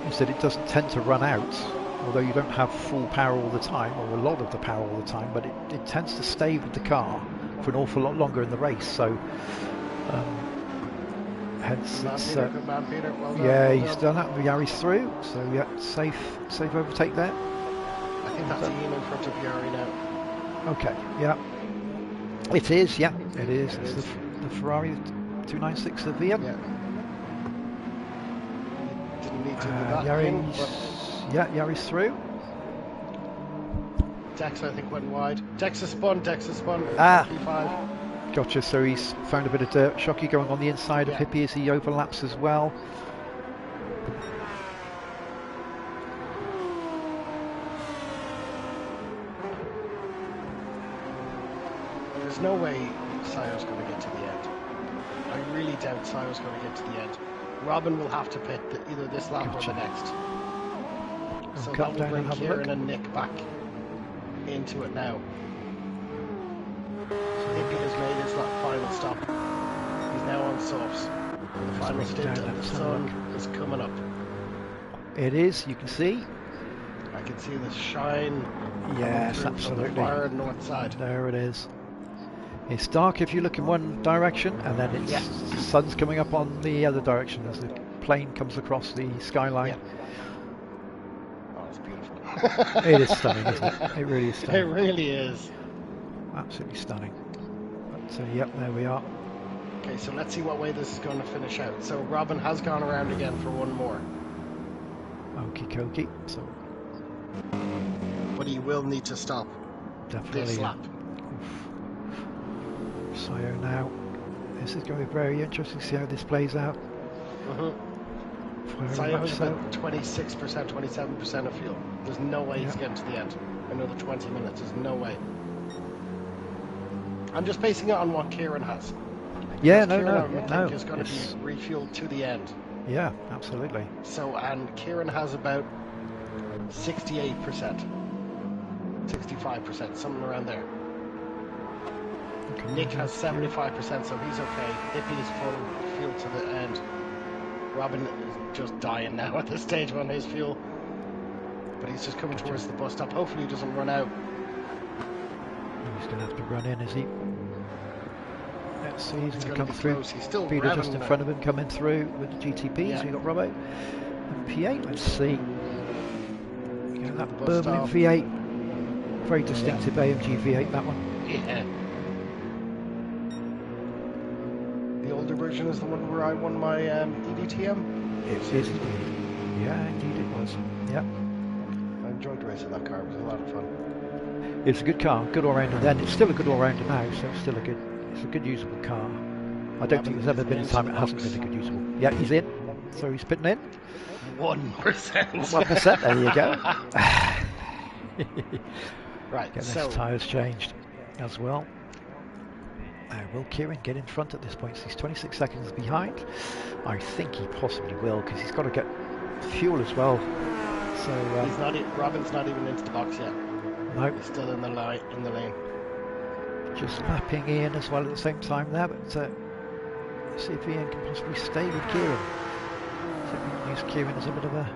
Instead, it doesn't tend to run out, although you don't have full power all the time, or a lot of the power all the time. But it tends to stay with the car for an awful lot longer in the race. So. Hence, it's, good man, Peter. Well done, yeah, he's done that. Yari's through, so yeah, safe overtake there. I think that's Ian in front of Yari now. Okay, yeah, it is. Yeah, it is. It's the Ferrari 296 of VM. Yeah. Didn't need to do that. Yari's through. Dexa, I think, went wide. Dexa spun. P5. Gotcha, so he's found a bit of dirt. Shockey going on the inside of Hippie as he overlaps as well. There's no way Sayo's going to get to the end. I really doubt Sayo's going to get to the end. Robin will have to pit either this lap or the next. So come that will down bring and have a Kieran look. and Nick back into it now. Hippie has made his final stop. He's now on softs. The final stint and the sun is coming up. It is, you can see. I can see the shine Yes, coming through from the far north side. There it is. It's dark if you look in one direction, and then the sun's coming up on the other direction as the plane comes across the skyline. Yeah. Oh, it's beautiful. It is stunning, isn't it? It really is stunning. It really is. Absolutely stunning. So, yep, there we are. Okay, so let's see what way this is going to finish out. So Robin has gone around again for one more. Okie dokie. So, but he will need to stop definitely this lap. Sayo now. This is going to be very interesting to see how this plays out. Sayo has about 26%, 27% of fuel. There's no way he's getting to the end. Another 20 minutes. There's no way. I'm just basing it on what Kieran has. Yeah, Kieran, no. I think is going to be refueled to the end. Yeah, absolutely. So, and Kieran has about 68%, 65%, something around there. Okay, Nick has 75%, so he's okay. Hippie is full fuel to the end. Robin is just dying now at this stage on his fuel. But he's just coming towards the bus stop. Hopefully he doesn't run out. He's going to have to run in, is he? Let's see, he's going to come through. He's still Peter just in front of him coming through with the GTP. So you've got Robbo and P8. Let's see. That Birmingham V8. Very distinctive AMG V8, that one. Yeah. The older version is the one where I won my DDTM. It is indeed. Yeah, indeed it was. Yeah. I enjoyed racing that car. It was a lot of fun. It's a good car, good all-rounder then. It's still a good all-rounder now, so it's still a good usable car. I don't think there's ever been a time it hasn't been a good usable. Yeah, he's in. So he's pitting in. 1%. 1%, there you go. Right, get those tyres changed as well. Will Kieran get in front at this point? So he's 26 seconds behind. I think he possibly will, because he's got to get fuel as well. So Robin's not even into the box yet. No. He's still in the lane. Just lapping in as well at the same time there, but see if Ian can possibly stay with Kieran. So we can use Kieran as a bit of a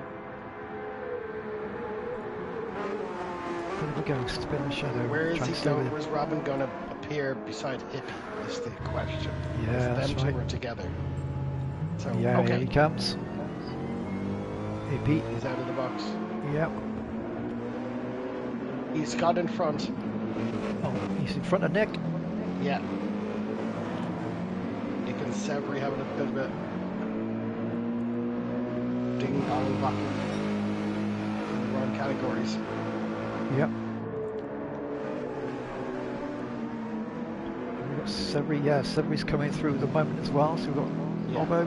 ghost, a bit of a shadow. Where is he going? Where's Robin going to appear beside Hippie? Is the question. Yeah, that's right. We're together. So, yeah, okay. Here he comes. Hippie. He's out of the box. Yep. He's got in front. Oh, he's in front of Nick. Yeah. Nick and Severy having a bit of a ding-dong back in the wrong categories. Yep. We've got Severy, Severy's coming through at the moment as well, so we've got Robbo.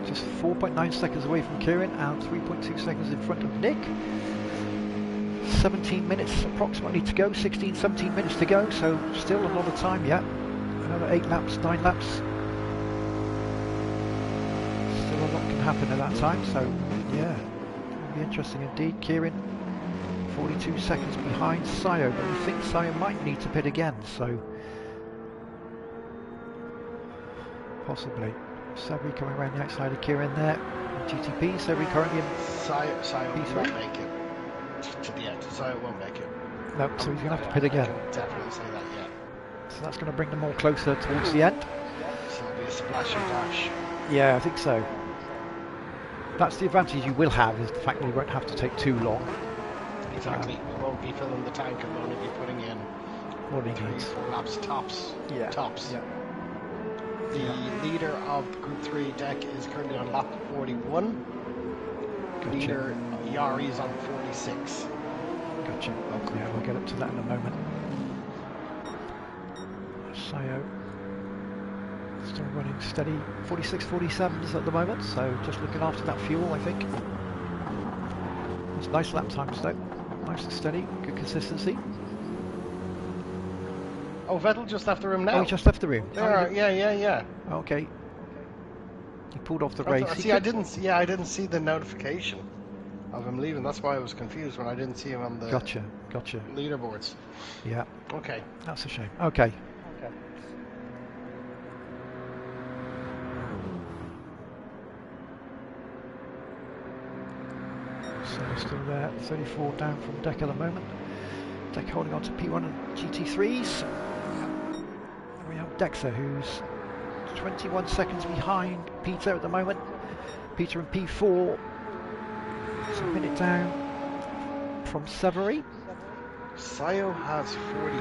Just 4.9 seconds away from Kieran and 3.2 seconds in front of Nick. 17 minutes approximately to go, 17 minutes to go, so still a lot of time yet. Another 8 laps, 9 laps. Still a lot can happen at that time, so yeah, it'll be interesting indeed. Kieran 42 seconds behind Sayo, but we think Sayo might need to pit again, so possibly. Severy coming around the outside of Kieran there. GTP, Severy currently in Sayo won't make it to the end. Sayo won't make it. No, so he's going to have to pit again. I can definitely say that, yeah. So that's going to bring them all closer towards the end. So it'll be a splash and dash. Yeah, I think so. That's the advantage you will have, is the fact that you won't have to take too long. Exactly. You won't be filling the tank and only be putting in 3-4 laps tops. Yeah. Tops. Yeah. The leader of Group 3 deck is currently on lap 41. Gotcha. Leader Yari is on 46. Gotcha. Okay, yeah, we'll get up to that in a moment. Sayo Still running steady 46, 47s at the moment, so just looking after that fuel, I think. It's nice lap times though, nice and steady, good consistency. Oh, Vettel just left the room now. Oh, he just left the room. There, yeah. Okay. He pulled off the race. I didn't see the notification of him leaving. That's why I was confused when I didn't see him on the Gotcha. leaderboards. Yeah. Okay. That's a shame. Okay. So still there, 34 down from Deck at the moment. Deck holding on to P1 and GT3s. And we have Dexa, who's 21 seconds behind Peter at the moment. Peter in P4. It's a minute down from Severy. Sayo has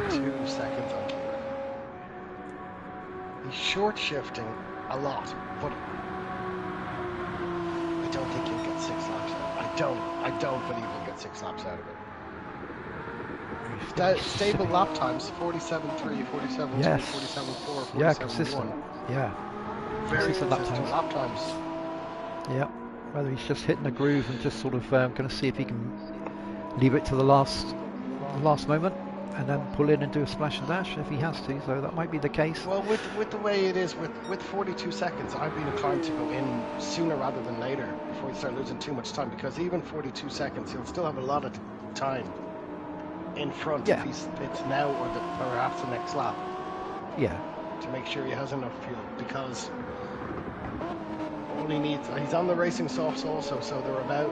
42 seconds on Kieran. He's short shifting a lot, but I don't think he'll get 6 laps out of it. I don't believe he'll get 6 laps out of it. Stable lap times, 47.3, 47.2, Yes. 47.4, 47.1. Yeah, consistent. Yeah. Very consistent lap times. Yeah. Whether he's just hitting a groove and just sort of going to see if he can leave it to the last moment and then pull in and do a splash and dash if he has to, so that might be the case. Well, with the way it is, with 42 seconds, I've been inclined to go in sooner rather than later before you start losing too much time, because even 42 seconds, he'll still have a lot of time in front if he pits now or perhaps the next lap. Yeah. To make sure he has enough fuel, because all he needs, he's on the racing softs also, so they're about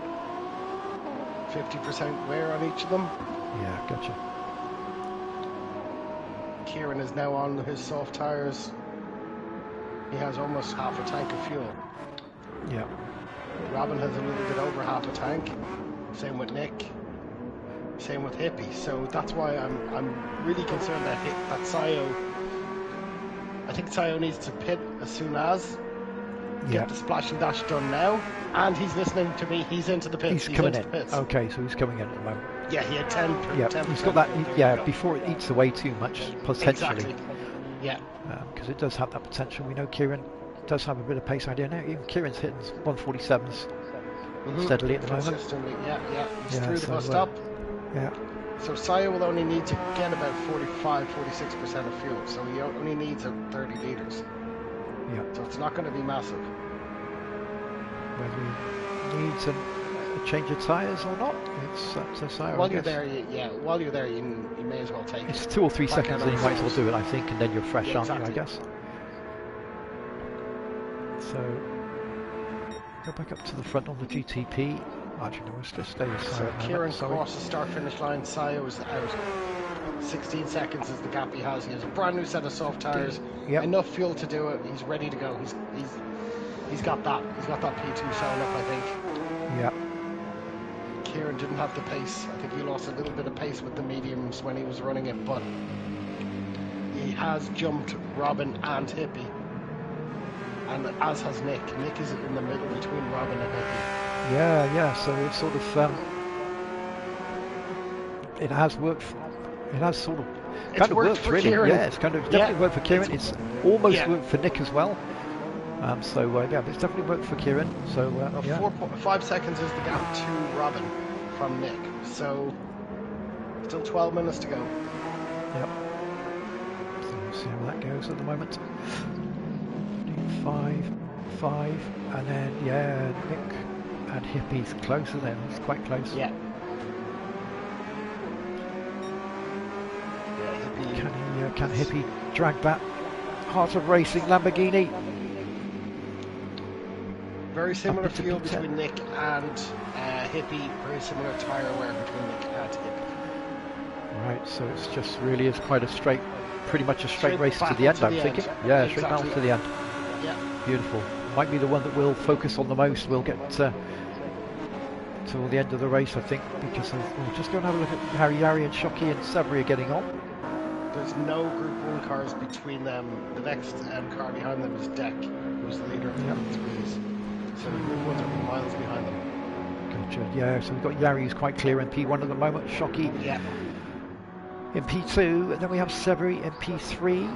50% wear on each of them. Yeah, gotcha. Kieran is now on his soft tyres. He has almost half a tank of fuel. Yeah. Robin has a little bit over half a tank. Same with Nick. Same with Hippie. So that's why I'm really concerned that Sayo. I think Sayo needs to pit as soon as. Get the splash and dash done now, and he's listening to me. He's into the pits. He's coming in. Okay, so he's coming in at the moment. Yeah, he had 10. Yeah, 10%. He's got that. Before it eats away too much, potentially. Exactly. Yeah. Because it does have that potential. We know Kieran does have a bit of pace idea now. Even Kieran's hitting 147s steadily at the moment. Yeah. He's through the bus stop. Yeah. So Sayo will only need to get about 45-46% of fuel. So he only needs 30 litres. Yeah. So it's not going to be massive. Whether he needs a change of tyres or not, it's up to Sayo. While you're there, you may as well take it. It's 2 or 3 seconds, then you might as well do it, I think, and then you're fresh, aren't you, I guess. So, go back up to the front on the GTP. Actually, no, let's just stay with Sayo. So Kieran crosses the start-finish line. Sayo is out. 16 seconds is the gap he has. He has a brand new set of soft tyres. Yep. Enough fuel to do it. He's ready to go. He's got that. He's got that P2 sewn up, I think. Yeah. Kieran didn't have the pace. I think he lost a little bit of pace with the mediums when he was running it, but he has jumped Robin and Hippie, and as has Nick. Nick is in the middle between Robin and Hippie. Yeah. So it's sort of it has worked. It has sort of kind of worked really. Kieran. Yeah, it's kind of definitely worked for Kieran. It's almost worked for Nick as well. It's definitely worked for Kieran. So 5 seconds is the gap to Robin from Nick. So still 12 minutes to go. Yep. So we'll see how that goes at the moment. 5, and then Nick and Hippie's closer then. It's quite close. Yeah. Can Hippie drag that Heart of Racing Lamborghini? Very similar fuel between Nick and Hippie. Very similar tyre wear between Nick and Hippie. Right, so it's just really is quite a pretty much a straight race to the end, I'm thinking. Yeah, straight battle to the end. Yeah. Beautiful. Might be the one that we'll focus on the most. We'll get till the end of the race, I think, because we'll just go and have a look at how Yari and Shockey and Sabri are getting on. There's no Group 1 cars between them. The next car behind them is Deck, who's the leader of the threes. So the Group 1s are miles behind them. Gotcha. Yeah, so we've got Yari who's quite clear in P1 at the moment. Shockey in P2, and then we have Sabri in P3.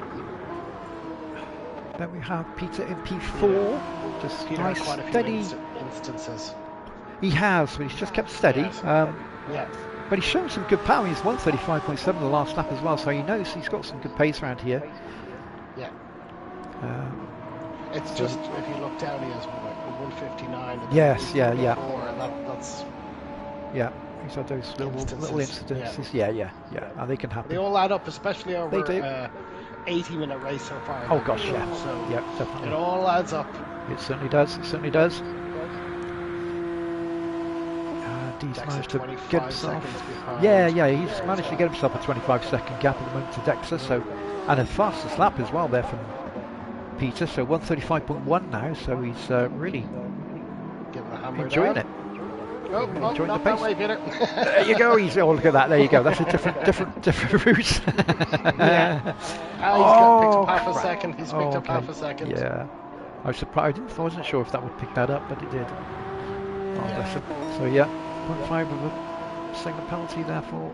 Then we have Peter in P4, just Peter nice, had quite a few steady. instances. He has, but he's just kept steady. Yeah. But he's shown some good power. He's 135.7 the last lap as well, so he knows he's got some good pace around here. Yeah. It's so just, if you look down, he has 159. And yes, yeah. And that's... Yeah, he's had those little incidences. Yeah. And they can happen. They all add up, especially over They do. 80-minute race so far. Oh gosh, yeah. So yeah, definitely. it all adds up. It certainly does. It certainly does. He's managed to get himself. Yeah, he's managed to get himself a 25-second gap at the moment to Dexter. So, and a fastest lap as well there from Peter. So 135.1 now. So he's really enjoying it. Enjoying the pace. Way, Peter. There you go. He's look at that. There you go. That's a different route. Yeah. He's picked up half a second. He's picked up half a second. Yeah. I was surprised. I wasn't sure if that would pick that up, but it did. Bless him. So yeah, 0.5 of a second penalty there for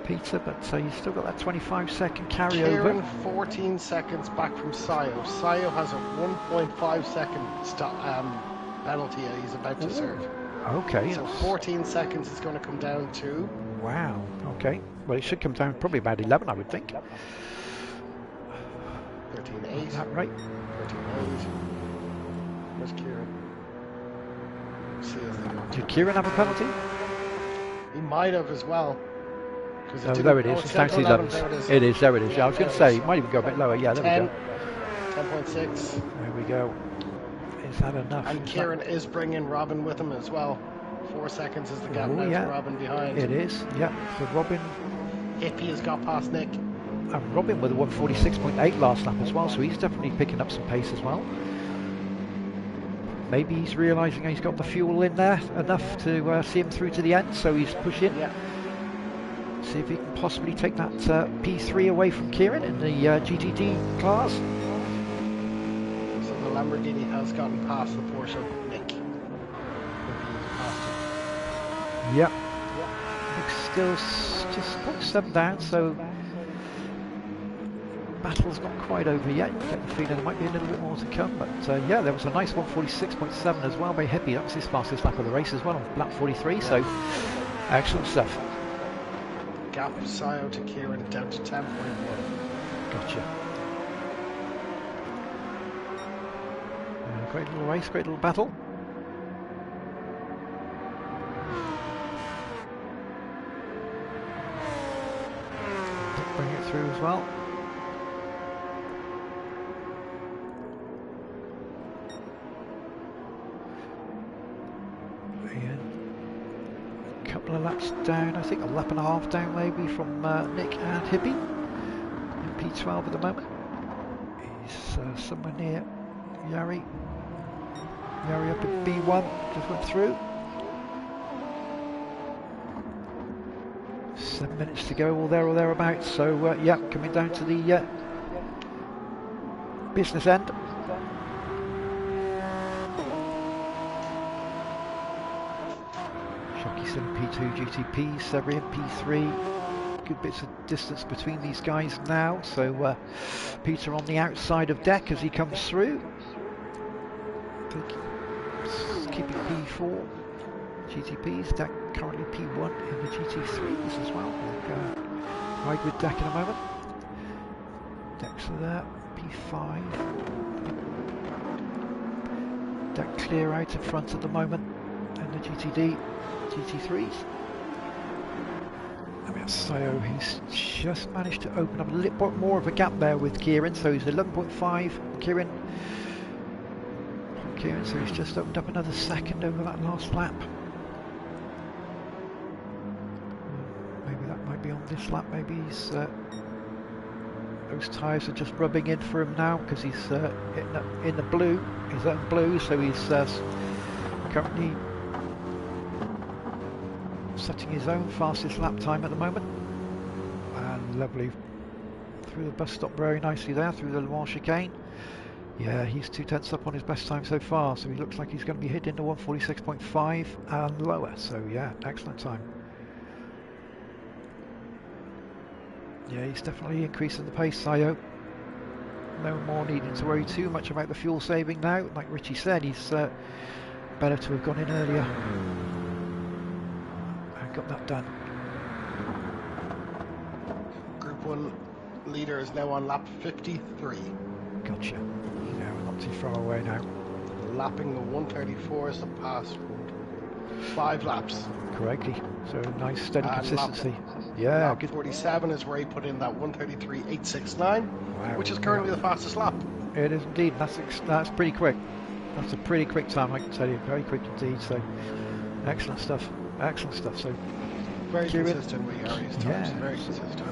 Peter, but he's still got that 25-second carryover. Kieran 14 seconds back from Sayo. Sayo has a 1.5 second penalty he's about to serve. Okay. So 14 seconds is going to come down to... Wow. Okay. Well, it should come down probably about 11, I would think. 13.8. Is that right? 13.8. Where's Kieran? Did Kieran have a penalty? He might have as well. Oh, there it is. It's down to 11. It is. There it is. Yeah, I was going to say, it might even go a bit lower. Yeah, there we go. 10.6. There we go. Is that enough? And Kieran is bringing Robin with him as well. 4 seconds is the gap now to Robin behind. It is. Yeah. So Robin. Hippie has got past Nick. And Robin with a 146.8 last lap as well, so he's definitely picking up some pace as well. Maybe he's realising he's got the fuel in there enough to see him through to the end, so he's pushing. Yeah. See if he can possibly take that P3 away from Kieran in the GTD class. So the Lamborghini has gotten past the Porsche Nick. Yep. Nick's still just 0.7 down, so battle's not quite over yet. You get the feeling there might be a little bit more to come, but yeah, there was a nice 146.7 as well by Hippie. That was his fastest lap of the race as well on lap 43, so excellent stuff. Gap of Sayo to Kieran down to 10.1. Gotcha. Great little race, great little battle. Bring it through as well. Couple of laps down, I think a lap and a half down maybe from Nick and Hippie in P12 at the moment. He's somewhere near Yari. Yari up at B1, just went through. 7 minutes to go, all there or thereabouts. So yeah, coming down to the business end. Still in P2 GTP, Severy in P3. Good bits of distance between these guys now. So Peter on the outside of deck as he comes through. Keeping P4 GTPs. Deck currently P1 in the GT3s as well. We'll ride with deck in a moment. Decks are there. P5. Deck clear out in front at the moment. And the GTD. GT3s. And we have Sayo, who's just managed to open up a little bit more of a gap there with Kieran, so he's 11.5. Kieran, so he's just opened up another second over that last lap. Maybe that might be on this lap, maybe he's those tyres are just rubbing in for him now because he's in the blue, his own blue, so he's currently setting his own fastest lap time at the moment. And lovely through the bus stop very nicely there, through the Le Mans chicane. Yeah, he's 2/10 up on his best time so far, so he looks like he's going to be hitting the 146.5 and lower, so yeah, excellent time. Yeah, he's definitely increasing the pace, Sayo. no more needing to worry too much about the fuel saving now. Like Richie said, he's better to have gone in earlier and got that done. Group 1 leader is now on lap 53. Gotcha. Yeah, we're not too far away now. Lapping the 134 is the past 5 laps. Correctly. So nice steady And consistency. Lap Good. 47 is where he put in that 133.869, Wow. which is currently the fastest lap. It is indeed. That's pretty quick. That's a pretty quick time, I can tell you. Very quick indeed. So excellent stuff. Excellent stuff. So very Kieran, consistent with Yari's times. Very consistent.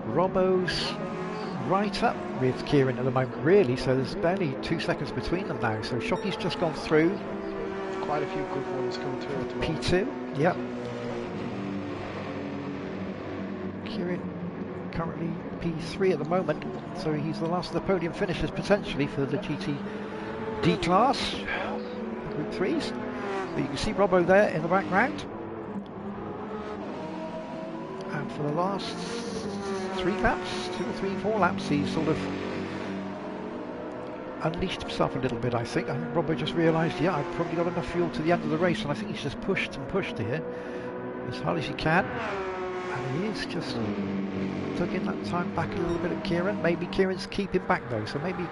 Robbo's right up with Kieran at the moment, really. So there's barely 2 seconds between them now. So Shockey's just gone through. Quite a few good ones coming through at the moment. P2, yep. Kieran currently P3 at the moment, so he's the last of the podium finishers potentially for the GT D class, Group 3s. But you can see Robbo there in the background. And for the last 3 laps, 2 or 3, 4 laps, he's sort of unleashed himself a little bit, I think. I think Robbo just realised, yeah, I've probably got enough fuel to the end of the race, and I think he's just pushed and pushed here as hard as he can. And he is just tugging that time back a little bit at Kieran. Maybe Kieran's keeping back though, so maybe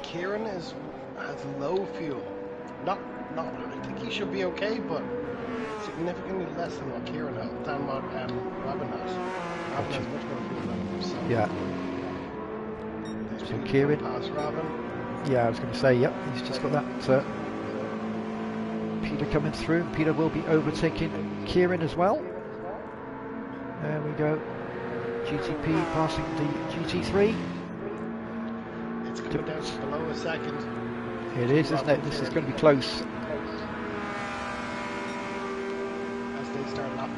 Kieran has low fuel. Not I think he should be okay, but significantly less than what Kieran has, than what Robin has. Robin has much more fuel than him, so yeah. So Kieran, pass Robin. Yeah, I was going to say, yep, he's just got that Peter coming through, and Peter will be overtaking Kieran as well. There we go. GTP passing the GT3. It's coming down to below a second. It is, isn't it? This is going to be close. As they start lap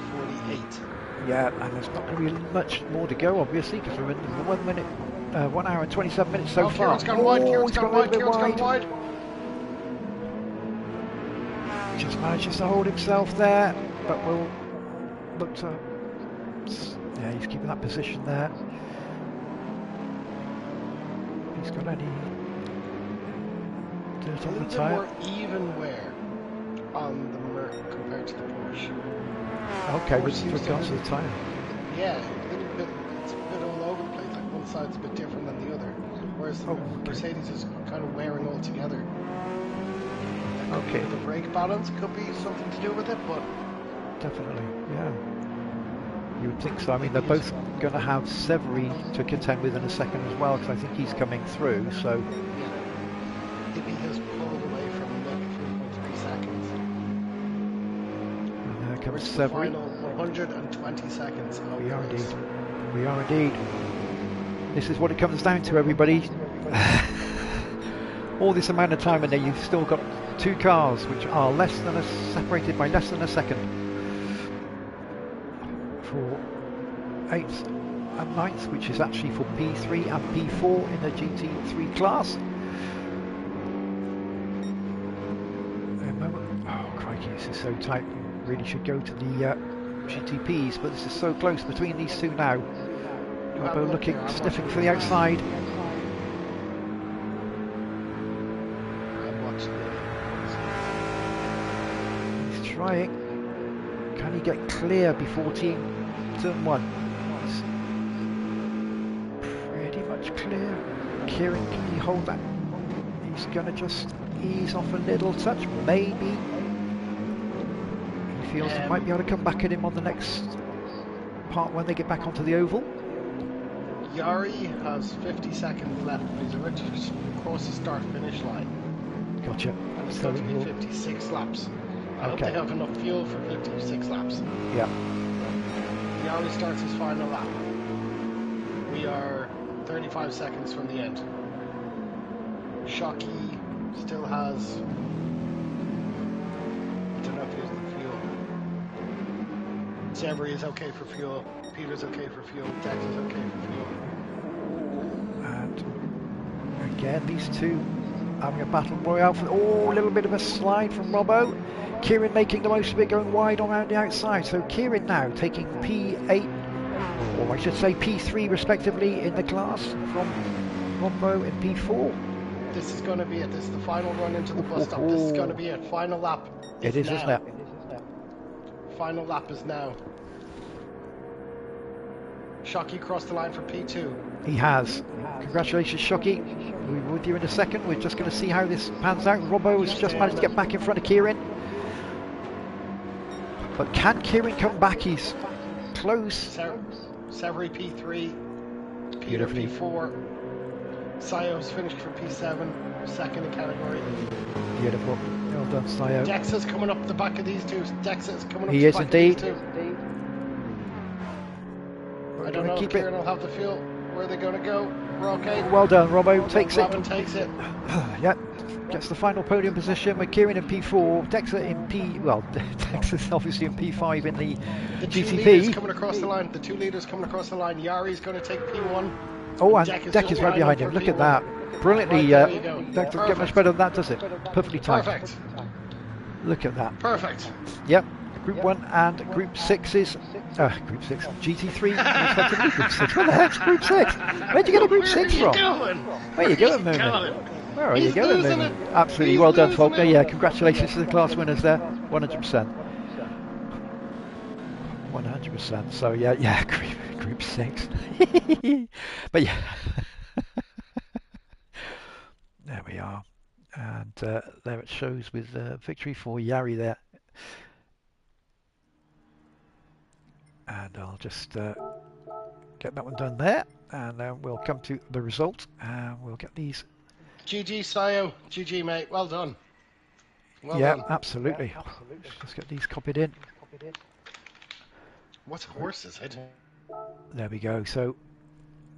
48. Yeah, and there's not going to be much more to go, obviously, because we're in 1 minute, 1 hour and 27 minutes so far. Kieran's gone wide, Kieran's gone wide, Kieran's gone wide. Just manages to hold himself there, but will look to... Yeah, he's keeping that position there. He's got any dirt on the tyre. More even wear on the Merc compared to the Porsche. Okay, with regards to the tyre. Yeah, a little bit. It's a bit all over the place. Like one side's a bit different than the other, whereas the Mercedes is kind of wearing all together. Okay. The brake balance could be something to do with it, but definitely, yeah. You would think so. I mean, they're both going to have Severy to contend with in a second as well, because I think he's coming through. So. Yeah. If he has pulled away from Nick 3.3 seconds. And there comes the Severy. Final 120 seconds. We are indeed. We are indeed. This is what it comes down to, everybody. All this amount of time, and then you've still got 2 cars which are separated by less than a second for 8th and 9th, which is actually for P3 and P4 in the GT3 class. Oh crikey, this is so tight. We really should go to the GTPs, but this is so close between these two now. Robbo looking, sniffing for the outside. He's trying. Can he get clear before turn 1? He's pretty much clear. Kieran, can he hold that? He's going to just ease off a little touch, maybe. He feels he might be able to come back at him on the next part when they get back onto the oval. Yari has 50 seconds left, but he's about to cross the start-finish line. Gotcha. And it's going to be 56 laps. I hope they have enough fuel for 56 laps. Yeah. Yari starts his final lap. We are 35 seconds from the end. Shockey still has... I don't know if he has the fuel. Severy is okay for fuel. Peter's okay for fuel. Dex is okay for fuel. And again, these two having a battle royale for... Oh, a little bit of a slide from Robbo. Kieran making the most of it, going wide around the outside. So Kieran now taking P8, or I should say P3 respectively in the class from Robbo in P4. This is going to be it. This is the final run into the bus stop. This is going to be it. Final lap is It is, now. isn't it? Final lap is now. Shockey crossed the line for P2. He has. Congratulations, Shockey. We'll be with you in a second. We're just going to see how this pans out. Robbo has just managed to get back in front of Kieran. But can Kieran come back? He's close. Severy P3. Peter P4. Sayo's finished for P7. Second in category. Beautiful. Well done, Sayo. Dexa's coming up the back of these two. Dexa's coming up He the is back indeed. of these two. I don't know if Kieran will have the feel. Where are they going to go? We're okay. Well done, Robbo. Takes it. Robin takes it. Yeah. Gets the final podium position with Kieran in P4, Dexa in P... Well, Dexa's obviously in P5 in the The GTP. two leaders coming across the line. The 2 leaders coming across the line. Yari's going to take P1. Oh, and Deck is right behind him. Look P1. at that. Brilliantly. Right, Deck doesn't get much better than that, does it? Perfectly timed. Perfect. Look at that. Perfect. Yep. Group 1 and Group 6 is... Group 6. GT3. Respectively. Group 6. Where the heck's Group 6? Where'd you get a Group 6 from? Where are you going, Moomin? Where are you going, Moomin? Absolutely. Well done, Faulkner. Yeah, congratulations to the class winners there. 100%. 100%. So, yeah, Group 6. But, yeah. There we are. And there it shows with victory for Yari there. And I'll just get that one done there, and then we'll come to the result, and we'll get these. GG, Sayo. GG, mate. Well done. Well Yeah, done. absolutely. Just get these copied in. What horse is it? There we go. So,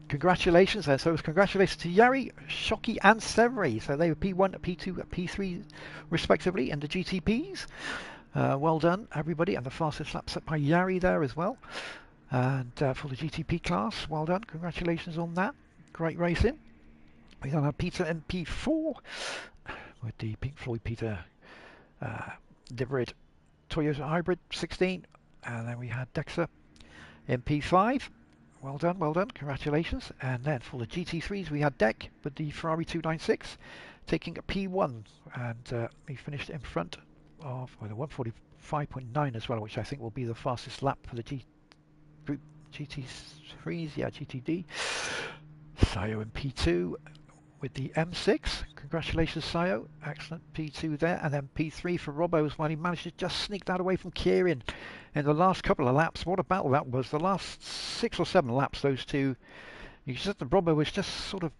congratulations there. So, congratulations to Yari, Shockey, and Severy. So, they were P1, P2, P3, respectively, in the GTPs. Well done, everybody, and the fastest lap set by Yari there as well. And for the GTP class, well done, congratulations on that. Great racing. We then have Peter in P4 with the Pink Floyd Peter Hybrid Toyota Hybrid 16, and then we had Dexa in P5. Well done, congratulations. And then for the GT3s, we had Deck with the Ferrari 296 taking a P1, and he finished in front of the 145.9 as well, which I think will be the fastest lap for the Group GT3s, yeah, GTD. Sayo in P2 with the M6. Congratulations, Sayo. Excellent P2 there. And then P3 for Robbo as well. He managed to just sneak that away from Kieran in the last couple of laps. What a battle that was. The last 6 or 7 laps, those two. You said that Robbo was just sort of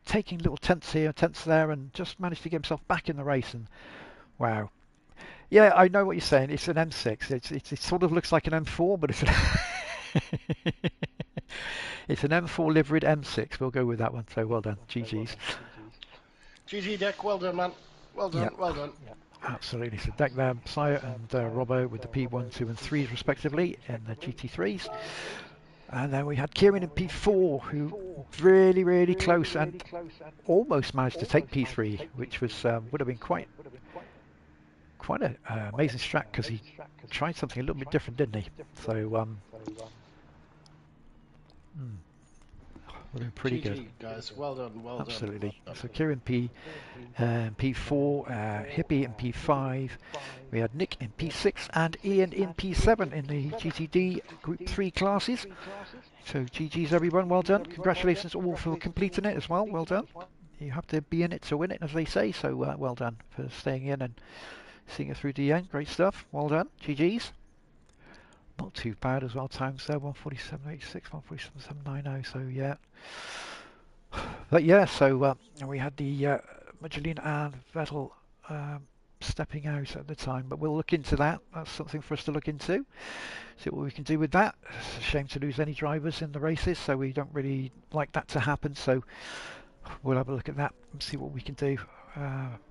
taking little tenths here, tenths there, and just managed to get himself back in the race. And wow. Yeah, I know what you're saying. It's an M6. It sort of looks like an M4, but it's an it's an M4 liveried M6. We'll go with that one. So well done. GG's. GG, Deck. Well done, man. Well done. Yep. Well done. Absolutely. So Deck there, Sayo and Robbo with the P1, 2 and 3s respectively in the GT3s. And then we had Kieran in P4, who really close and almost managed to take P3, which was would have been quite an amazing strat, because he tried something a little bit different, didn't he? So would have been pretty good. Guys, well done, well Absolutely. done. So Kieran P4, Hippie in P5, we had Nick in P6 and Ian in P7 in the GTD Group 3 classes. So GG's everyone, well done. Congratulations all for completing it as well, well done. You have to be in it to win it, as they say, so well done for staying in and seeing it through to the end. Great stuff, well done. GG's. Not too bad as well, times there, 147.86, 147.790, so yeah. But yeah, so we had the Magdalene and Vettel stepping out at the time, but we'll look into that. That's something for us to look into, see what we can do with that. It's a shame to lose any drivers in the races, so we don't really like that to happen, so we'll have a look at that and see what we can do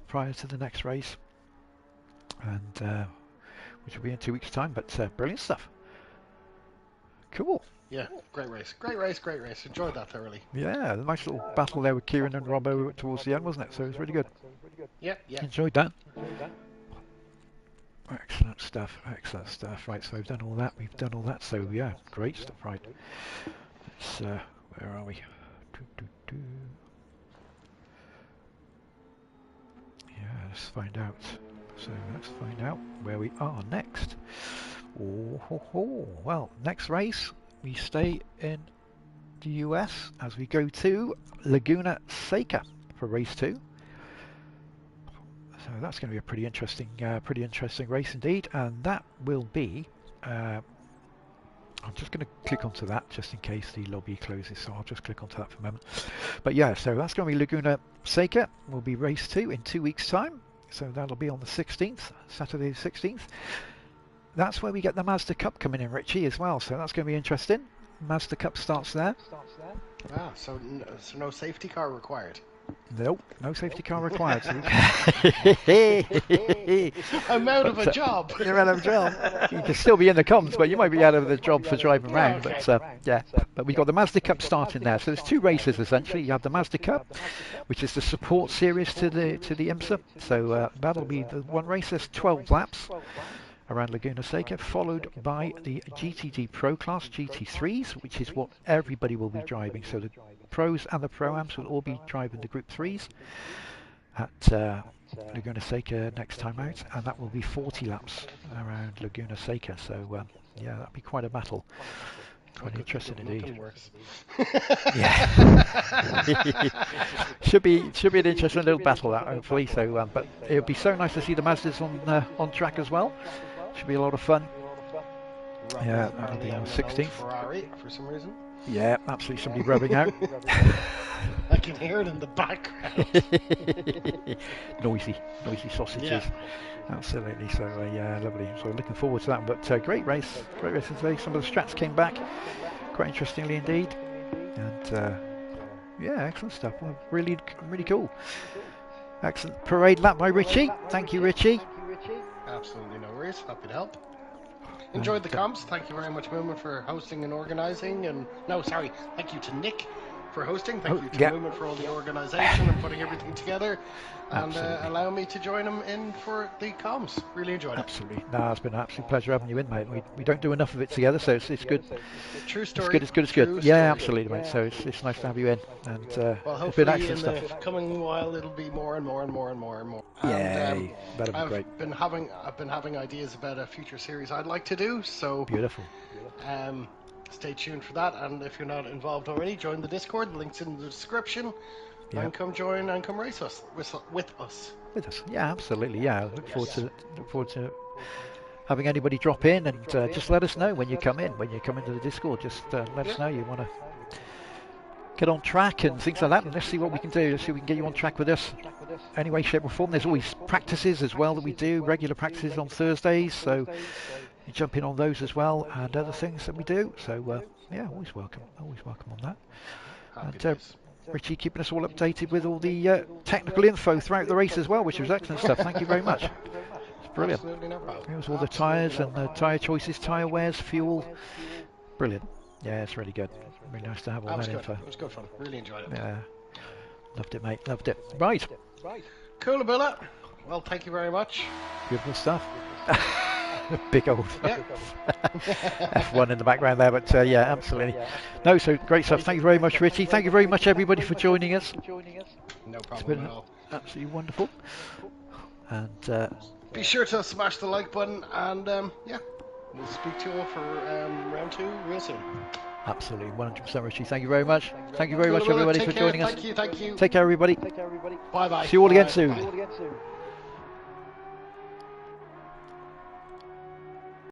prior to the next race, and which will be in 2 weeks' time. But brilliant stuff. Cool. Yeah, great race. Great race, great race. Enjoyed that thoroughly. Yeah, a nice little battle there with Kieran and Robbo towards the end, wasn't it? So it was really good. Yeah. Enjoyed that. Excellent stuff, excellent stuff. Right, so we've done all that, so yeah, great stuff. Right, let's, where are we? let's find out. So let's find out where we are next. Well, next race we stay in the US as we go to Laguna Seca for race 2. So that's going to be a pretty interesting race indeed, and that will be. I'm just going to click onto that just in case the lobby closes, so I'll just click onto that for a moment. But yeah, so that's going to be Laguna Seca. Will be race 2 in 2 weeks' time. So that'll be on the 16th, Saturday the 16th. That's where we get the Mazda Cup coming in, Richie, as well. So that's going to be interesting. Mazda Cup starts there. Ah, so no safety car required. Nope, no safety car required. I'm out of a job. You're out of a job. You can still be in the comms, but you might be out of the job for driving around. Okay. But yeah, but we've got the Mazda Cup starting there. So there's 2 races essentially. You have the Mazda Cup, which is the support series to the IMSA. So that'll be the one race. There's 12 laps around Laguna Seca, followed by the GTD Pro Class GT3s, which is what everybody will be driving. So the pros and the pro-ams will all be driving the Group 3s at Laguna Seca next time out, and that will be 40 laps around Laguna Seca. So yeah, that'll be quite a battle. Quite interesting indeed. Yeah. should be an interesting little battle, that hopefully. So, but it would be so nice to see the Mazdas on track as well. Should be a lot of fun. Yeah, that'll be on the 16th. Ferrari for some reason. Yeah, absolutely, somebody rubbing out. I can hear it in the background. noisy sausages. Yeah. Absolutely. So yeah, lovely. So looking forward to that. But great race today. Some of the strats came back quite interestingly indeed, and yeah, excellent stuff. Well, really cool. Excellent parade lap by Richie. Thank you, Richie. Absolutely no worries. Happy to help. Enjoyed the comps. Thank you very much, Movement, for hosting and organising. And no, sorry, thank you to Nick for hosting. Thank you to Movement for all the organisation and putting everything together, and allow me to join him in for the comms. Really enjoyed it. Absolutely. No, it's been an absolute pleasure having you in, mate. We don't do enough of it together, so it's good. True story. It's good. Yeah, absolutely, mate. So it's nice to have you in, and well, it's been hopefully excellent in stuff. the coming while it'll be more and more. Yeah, And, that'll be great. I've been having ideas about a future series I'd like to do. So beautiful. Stay tuned for that, and if you're not involved already, join the Discord. The link's in the description. Yeah. And come join and come race us with us. With us, yeah, absolutely, yeah. Look forward to having anybody drop in, and just let us know when you come in. When you come into the Discord, just let us know you want to get on track and things like that, and let's see what we can do. Let's see if we can get you on track with us. Any way, shape or form. There's always practices as well that we do, regular practices on Thursdays, so you jump in on those as well, and other things that we do. So yeah, always welcome on that. And Richie keeping us all updated with all the technical info throughout the race as well, which was excellent stuff. Thank you very much. It's brilliant. Absolutely no problem. It was all the tyres and the tyre choices, tyre wears, fuel. Brilliant. Yeah, it's really good. Really nice to have all that info. It was good fun. Really enjoyed it. Yeah. Loved it, mate. Loved it. Right. Cool, Abilla. Well, thank you very much. Beautiful stuff. Big old F1 in the background there, but yeah, absolutely. No, so great stuff. Thank you very much, Richie. Thank you very much, everybody, for joining us. No problem it's been at all. Absolutely wonderful. And be sure to smash the like button, and yeah, we'll speak to you all for round 2 real soon. Absolutely, 100%, Richie. Thank you very much. Thank you very much, everybody, for joining us. Thank you. Take care, everybody. Bye-bye. See you all again soon.